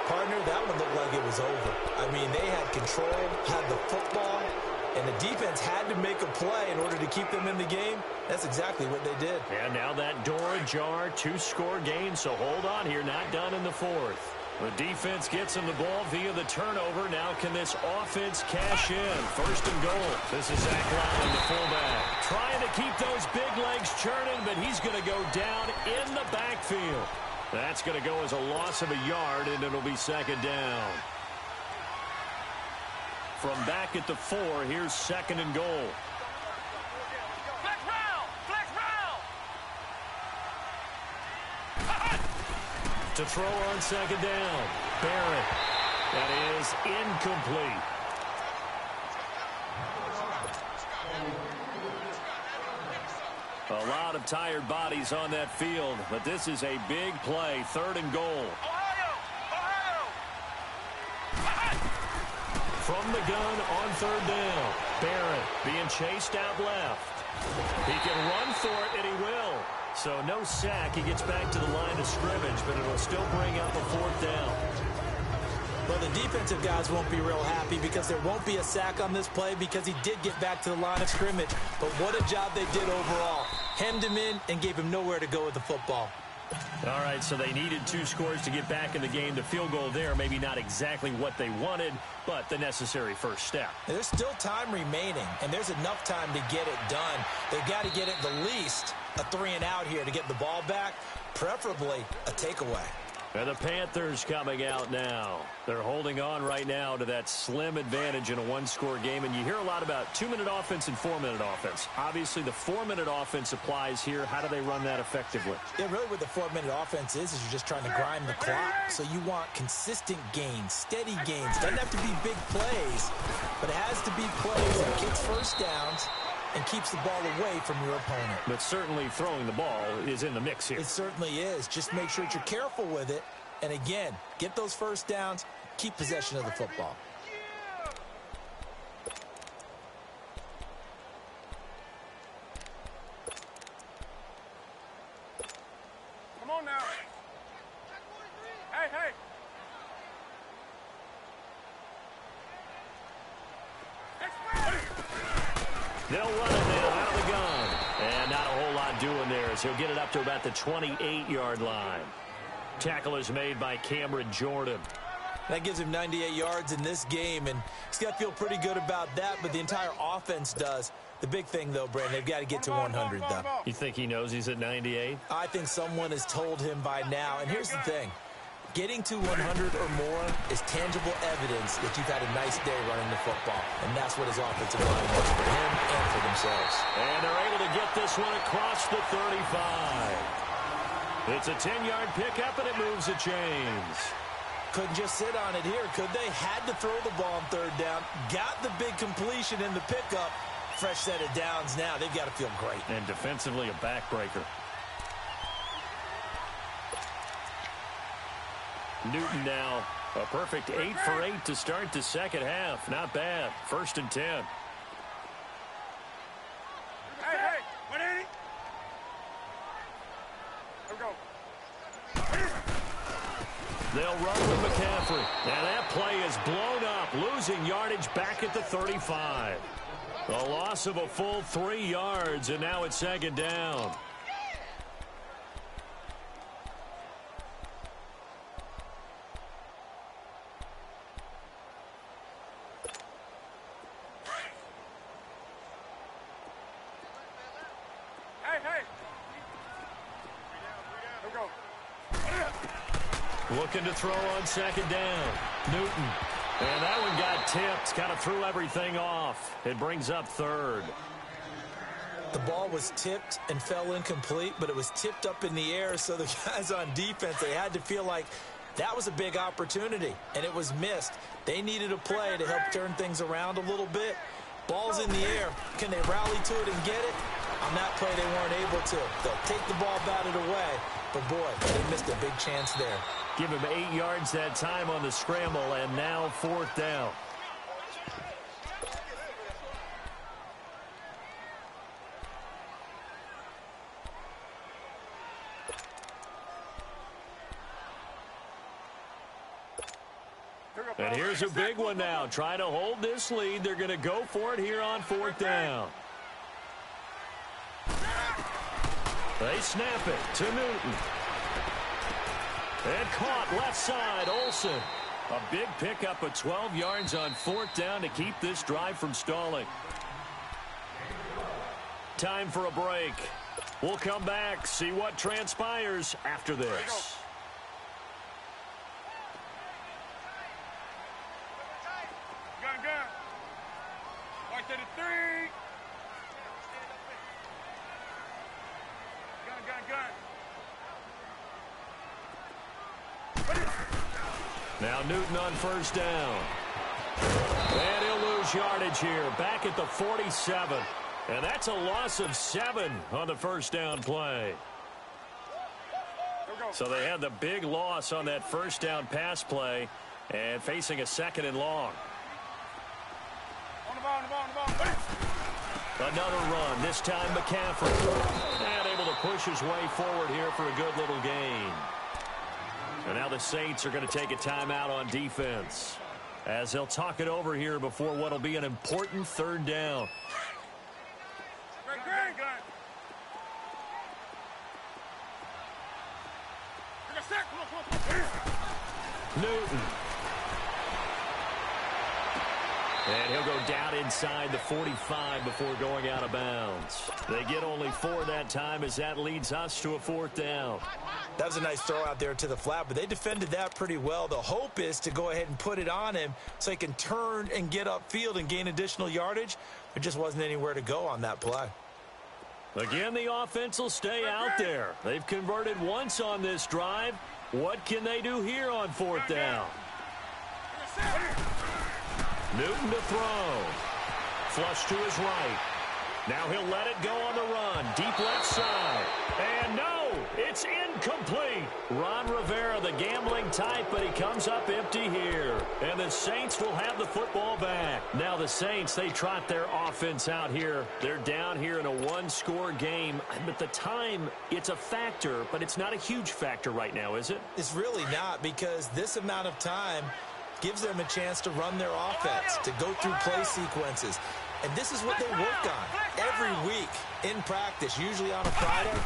Partner, that one looked like it was over. I mean, they had control, had the football, and the defense had to make a play in order to keep them in the game. That's exactly what they did. And now that door ajar, 2-score game, so hold on here. Not done in the 4th. The defense gets him the ball via the turnover. Now can this offense cash in? 1st and goal. This is Zach Lyon, the fullback. Trying to keep those big legs churning, but he's going to go down in the backfield. That's going to go as a loss of a yard, and it'll be 2nd down. From back at the 4, here's 2nd and goal. Flex round! Flex round! To throw on 2nd down. Barrett. That is incomplete. A lot of tired bodies on that field, but this is a big play. 3rd and goal. From the gun on 3rd down. Barrett being chased out left. He can run for it, and he will. So no sack. He gets back to the line of scrimmage, but it'll still bring up a 4th down. Well, the defensive guys won't be real happy because there won't be a sack on this play because he did get back to the line of scrimmage. But what a job they did overall. Hemmed him in and gave him nowhere to go with the football. All right, so they needed 2 scores to get back in the game. The field goal there, maybe not exactly what they wanted, but the necessary first step. There's still time remaining, and there's enough time to get it done. They've got to get it the least a 3-and-out here to get the ball back, preferably a takeaway. And the Panthers coming out now. They're holding on right now to that slim advantage in a 1-score game. And you hear a lot about 2-minute offense and 4-minute offense. Obviously, the 4-minute offense applies here. How do they run that effectively? Yeah, really what the 4-minute offense is you're just trying to grind the clock. So you want consistent gains, steady gains. Doesn't have to be big plays, but it has to be plays that gets first downs and keeps the ball away from your opponent. But certainly throwing the ball is in the mix here. It certainly is. Just make sure that you're careful with it. And again, get those first downs, keep possession of the football. Come on now. Hey, hey. They'll run it now out of the gun. And not a whole lot doing there as he'll get it up to about the 28-yard line. Tackle is made by Cameron Jordan. That gives him 98 yards in this game, and he's got to feel pretty good about that, but the entire offense does. The big thing, though, Brandon, they've got to get to 100, though. You think he knows he's at 98? I think someone has told him by now, and here's the thing. Getting to 100 or more is tangible evidence that you've had a nice day running the football, and that's what his offensive line wants for him and for themselves. And they're able to get this one across the 35. It's a 10-yard pickup, and it moves the chains. Couldn't just sit on it here, could they? Had to throw the ball on 3rd down. Got the big completion in the pickup. Fresh set of downs now. They've got to feel great. And defensively, a backbreaker. Newton now, a perfect 8 for 8 to start the second half. Not bad. 1st and 10. Hey, hey. 180. Here we go. They'll run with McCaffrey. And that play is blown up, losing yardage back at the 35. A loss of a full 3 yards, and now it's 2nd down. Hey, hey. Here we go. Looking to throw on second down. Newton. And that one got tipped. Kind of threw everything off. It brings up third. The ball was tipped and fell incomplete, but it was tipped up in the air, so the guys on defense, they had to feel like that was a big opportunity, and it was missed. They needed a play to help turn things around a little bit. Ball's in the air. Can they rally to it and get it? On that play, they weren't able to. They'll take the ball, bat it away, but boy, they missed a big chance there. Give him 8 yards that time on the scramble, and now 4th down. And here's a big one now. Trying to hold this lead. They're going to go for it here on 4th down. They snap it to Newton. And caught left side, Olsen. A big pickup of 12 yards on 4th down to keep this drive from stalling. Time for a break. We'll come back, see what transpires after this. Gun. Mark to the 3. Gun. Now Newton on 1st down. And he'll lose yardage here. Back at the 47. And that's a loss of 7 on the 1st down play. So they had the big loss on that 1st down pass play and facing a 2nd and long. On the ball. Another run, this time McCaffrey. And able to push his way forward here for a good little gain. And now the Saints are going to take a timeout on defense as they'll talk it over here before what will be an important 3rd down. Newton. And he'll go down inside the 45 before going out of bounds. They get only 4 that time as that leads us to a 4th down. That was a nice throw out there to the flat, but they defended that pretty well. The hope is to go ahead and put it on him so he can turn and get upfield and gain additional yardage. There just wasn't anywhere to go on that play. Again, the offense will stay out there. They've converted once on this drive. What can they do here on 4th down? Newton to throw. Flush to his right. Now he'll let it go on the run. Deep left side. And no, it's incomplete. Ron Rivera, the gambling type, but he comes up empty here. And the Saints will have the football back. Now the Saints, they trot their offense out here. They're down here in a 1-score game. But the time, it's a factor, but it's not a huge factor right now, is it? It's really not, because this amount of time gives them a chance to run their offense, to go through play sequences. And this is what they work on every week in practice, usually on a Friday.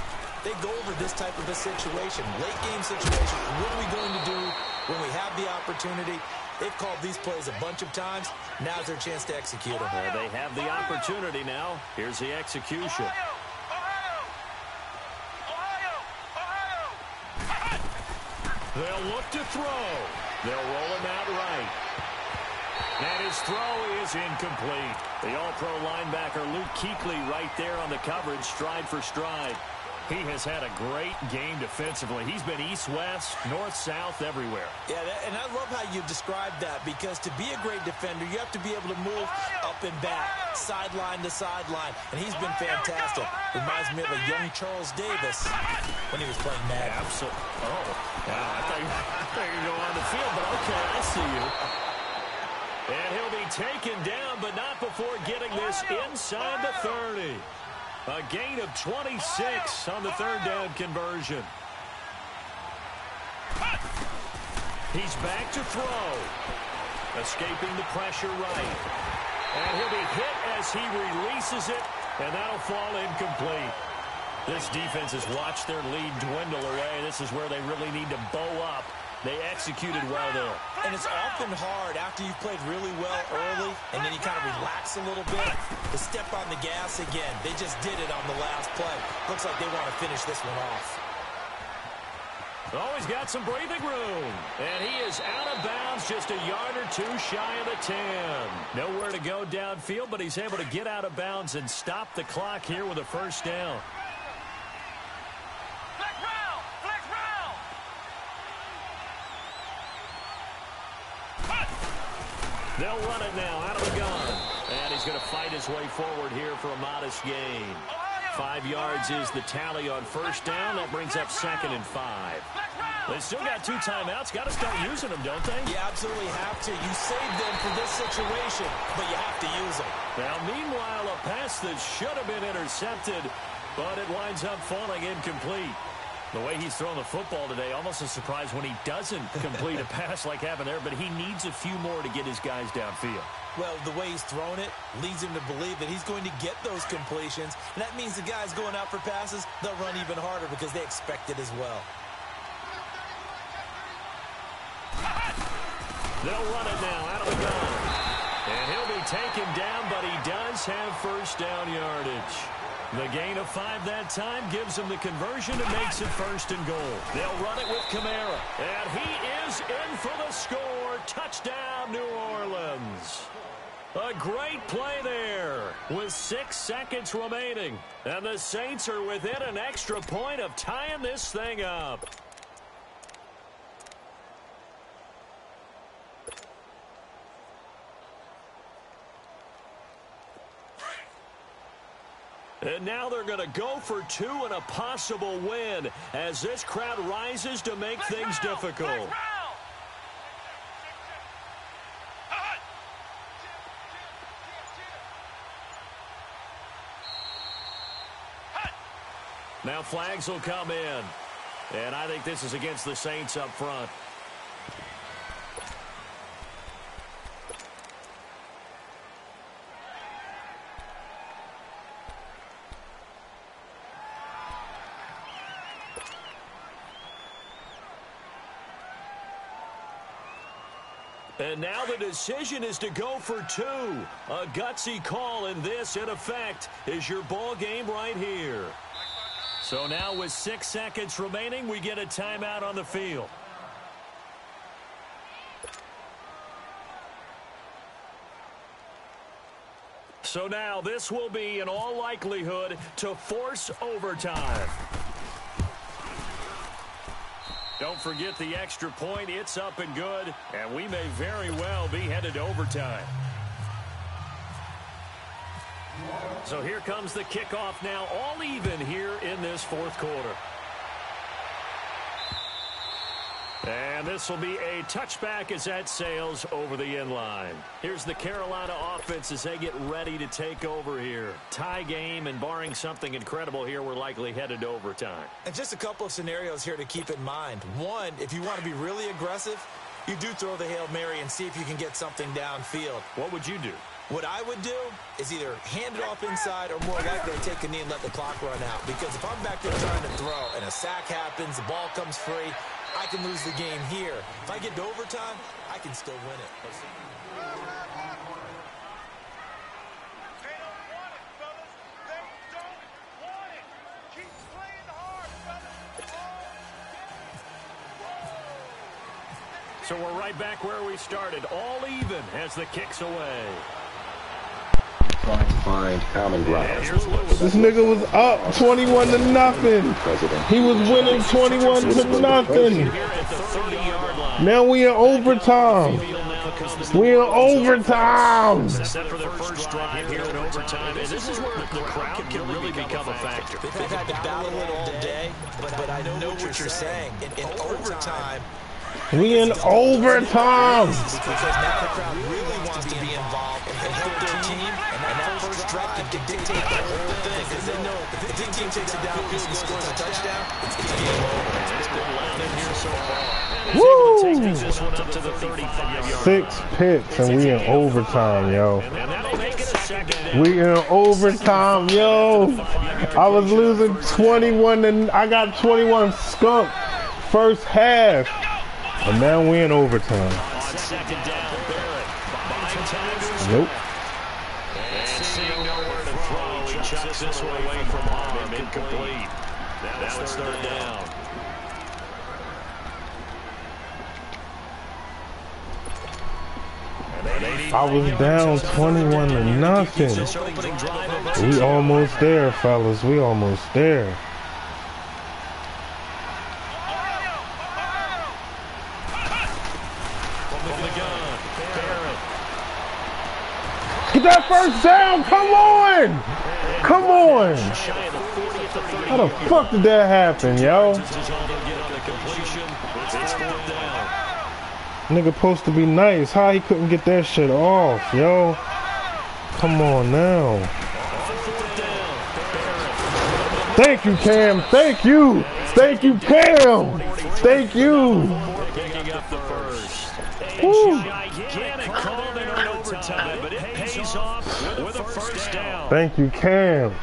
They go over this type of a situation, late game situation. What are we going to do when we have the opportunity? They've called these plays a bunch of times. Now's their chance to execute them. They have the opportunity now. Here's the execution. They'll look to throw. They'll roll him out right. And his throw is incomplete. The all-pro linebacker Luke Kuechly right there on the coverage, stride for stride. He has had a great game defensively. He's been east-west, north-south, everywhere. Yeah, and I love how you described that, because to be a great defender, you have to be able to move up and back, sideline to sideline, and he's been fantastic. Reminds me of a young Charles Davis when he was playing Madden. Absolutely. Oh, yeah, I thought you were going on the field, but okay, I see you. And he'll be taken down, but not before getting this inside the 30. A gain of 26 on the 3rd down conversion. He's back to throw. Escaping the pressure right. And he'll be hit as he releases it, and that'll fall incomplete. This defense has watched their lead dwindle away. This is where they really need to bow up. They executed well there. And it's often hard after you've played really well early and then you kind of relax a little bit to step on the gas again. They just did it on the last play. Looks like they want to finish this one off. Oh, he's got some breathing room. And he is out of bounds, just a yard or two shy of the 10. Nowhere to go downfield, but he's able to get out of bounds and stop the clock here with a first down. Flex round! Flex round! They'll run it now out of the gun. And he's going to fight his way forward here for a modest gain. 5 yards is the tally on first down. That brings up 2nd and 5. They still got 2 timeouts. Got to start using them, don't they? You absolutely have to. You save them for this situation, but you have to use them. Now, meanwhile, a pass that should have been intercepted, but it winds up falling incomplete. The way he's thrown the football today, almost a surprise when he doesn't complete a pass like happened there, but he needs a few more to get his guys downfield. Well, the way he's thrown it leads him to believe that he's going to get those completions, and that means the guys going out for passes, they'll run even harder because they expect it as well. They'll run it now out of the gun. And he'll be taken down, but he does have first down yardage. The gain of 5 that time gives him the conversion and makes it 1st and goal. They'll run it with Kamara. And he is in for the score. Touchdown, New Orleans. A great play there with 6 seconds remaining. And the Saints are within an extra point of tying this thing up. And now they're going to go for 2 and a possible win as this crowd rises to make things difficult. Now flags will come in. And I think this is against the Saints up front. And now the decision is to go for 2. A gutsy call, and this, in effect, is your ball game right here. So now with 6 seconds remaining, we get a timeout on the field. So now this will be, in all likelihood, to force overtime. Don't forget the extra point. It's up and good, and we may very well be headed to overtime. So here comes the kickoff now, all even here in this 4th quarter. And this will be a touchback as that sails over the end line. Here's the Carolina offense as they get ready to take over here. Tie game, and barring something incredible here, we're likely headed to overtime. And just a couple of scenarios here to keep in mind. One, if you want to be really aggressive, you do throw the Hail Mary and see if you can get something downfield. What would you do? What I would do is either hand it off inside or more likely take a knee and let the clock run out. Because if I'm back there trying to throw and a sack happens, the ball comes free, I can lose the game here. If I get to overtime, I can still win it. They don't want it, fellas. They don't want it. Keep playing hard, fellas. So we're right back where we started, all even as the kick's away. Trying to find common ground. This nigga was up 21-0. He was winning 21-0. Now we in overtime. We in overtime. Set for their first drive here in overtime, and this is where the crowd can really become a factor. They've had to battle it all day, but I know what you're saying. In overtime, we in overtime. because now the crowd really wants to be involved and help their team, and that first drive can dictate the whole thing, because they know if the team takes it down and scores a touchdown, it's game over. It's been loud in here so far. Woo! This one up to the 35-yard 6 picks and we in overtime, yo. And that'll make it a second down. We in overtime, yo. I was losing 21 and I got 21 skunked first half. And now we in overtime. On second down, Barrett. Buying time to his Nope. and seeing nowhere to throw. He chucks this one away from home. Incomplete. Now it's third down. I was down 21-0. We almost there, fellas. We almost there. Get that first down. Come on. Come on. How the fuck did that happen, yo? Nigga supposed to be nice. How he couldn't get that shit off, yo? Come on now. Thank you, Cam. Thank you. Thank you, Cam. Thank you. Woo. Thank you, Cam.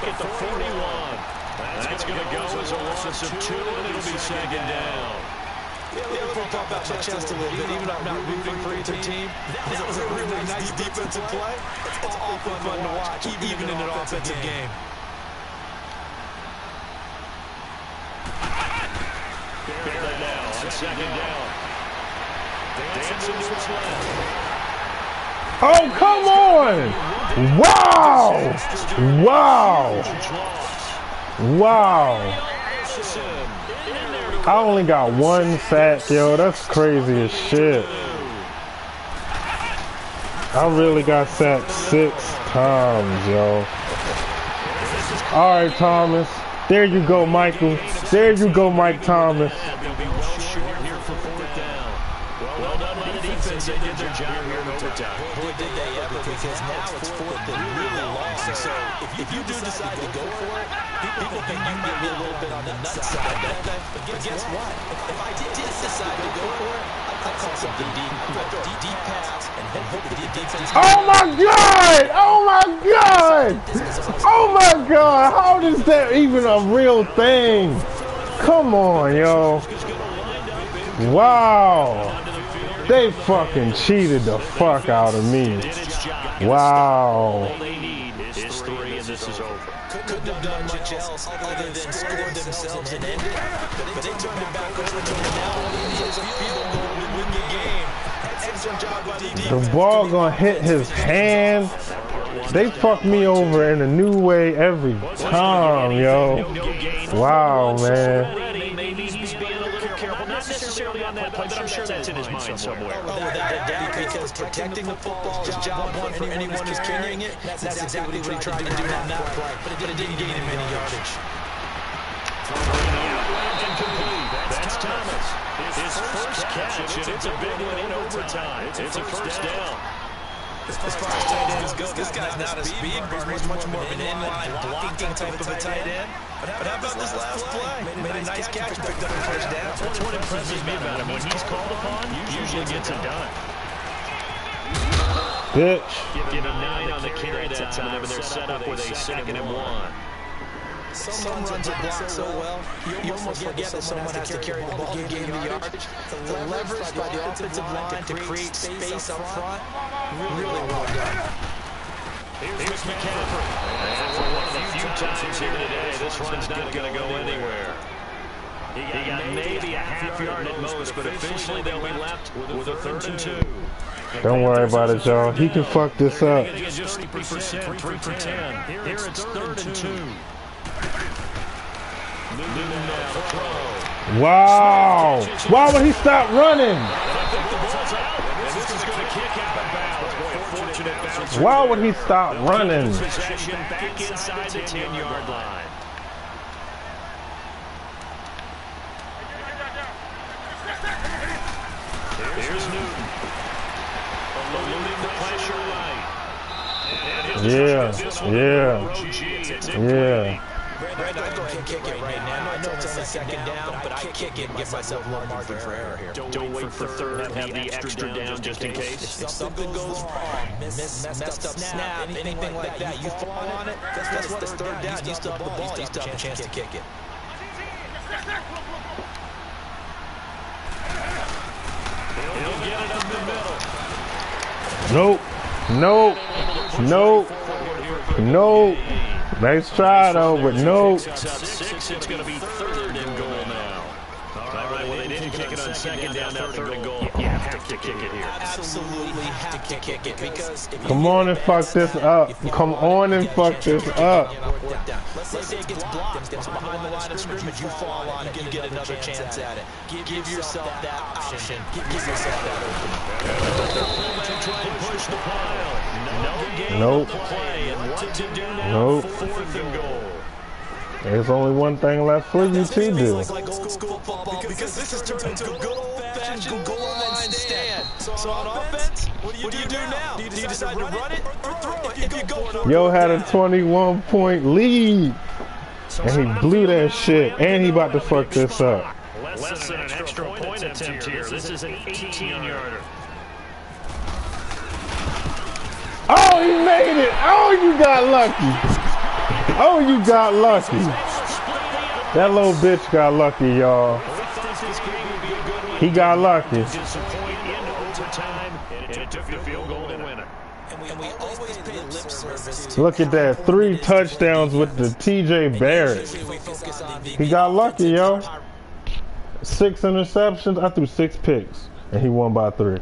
At the 41. That's going to go as a loss of 2, and it'll be second down. Yeah, let me pump out my chest a little bit. Even though I'm not rooting for either team, that was a really nice defensive play. It's awful fun to watch, even in an offensive game. Barrett now on second down. Dancing to his left. Oh, come on! Wow! Wow! Wow! I only got 1 sack, yo. That's crazy as shit. I really got sacked 6 times, yo. All right, Thomas. There you go, Michael. There you go, Mike Thomas. They did their job here in overtime. Boy, did they ever, because now it's 4th and really long. So if you do decide to go for it, people think you might be a little bit on the nut side, don't they? But guess what? If I did decide to go for it, I'd call something deep pass and hope the defense. Oh my God! Oh my God! Oh my God! How is that even a real thing? Come on, yo. Wow. They fucking cheated the fuck out of me. Wow. All they need is 3, and this is over. Couldn't have done much else other than score themselves and end it. But they turned it back over to them. Now all they need is a field goal to win the game. Excellent job by the defense. The ball gonna hit his hand. They fuck me over in a new way every time, yo. Wow, man. Maybe he's being a little careful. Not necessarily on that play, but I'm sure that's in his mind somewhere. Oh, without a doubt, because protecting the football is job 1 for anyone who's carrying it. That's exactly what he tried to do on that play. But it didn't gain him any yardage. That's Thomas. His first catch, and it's a big one in overtime. It's a first down. As far as tight ends go, this guy's not a speed burner. He's much more of an inline blocking type of a tight end. But how about this last play? Made a nice catch, picked up a first down. That's what impresses me about him. When he's called upon, usually gets it done. Bitch. Give him 9 on the carry that time, and they're set up with a 2nd and 1. Some runs are blocked so well, you almost forget that someone has to carry the ball to gain the yardage. The leverage by the offensive line to create space up front, really well done. Here's McCaffrey. And for one of the few times here today, this run's not going to go anywhere. He got maybe a half yard at most, but officially they'll be left with a 3rd and 2. Don't worry about it, y'all. He can fuck this up. Just 3%, 3 for 10. Here it's 3rd and 2. Wow. Why would he stop running? Why would he stop running? Possession back inside the 10-yard line. Here's Newton. Eluding the pressure right. Yeah. Brad, I'd go ahead and kick it right now. I know it's only 2nd down, but I'd kick it and give myself a little margin for error here. Don't wait for 3rd, have the extra down just in case. If something goes wrong, messed up snap, anything like that, you fall on it, guess what? It's 3rd down. You still have the ball. You still have a chance to kick it. He'll get it up the middle. Nope. Nice try though, but no. Six, it's going to be third and goal now. All right, well, they didn't kick it on second down, now third and goal. You have to kick it here. Absolutely have to kick it because if Come on and fuck this up. Come on and fuck this up. Let's say it gets blocked, it's behind the line of scrimmage, you fall on it, you get another chance at it. Give yourself that option. Give yourself that opening. Try and push the pile. No gain Nope. on the play. And what to do now? Nope. Fourth and goal. There's only one thing left for you to do. Like old school football because this has turned into a good old-fashioned goal line stand. So on offense, what do you do now? Do you decide to run it or throw it? If you go for it, Yo had a 21-point lead, and he blew that shit, and he about to fuck this up. Less than an extra point attempt here. This is an 18-yarder. Oh, he made it! Oh, you got lucky! Oh, you got lucky! That little bitch got lucky, y'all. He got lucky. Look at that, 3 touchdowns with the TJ Barrett. He got lucky, yo. 6 interceptions. I threw 6 picks, and he won by 3.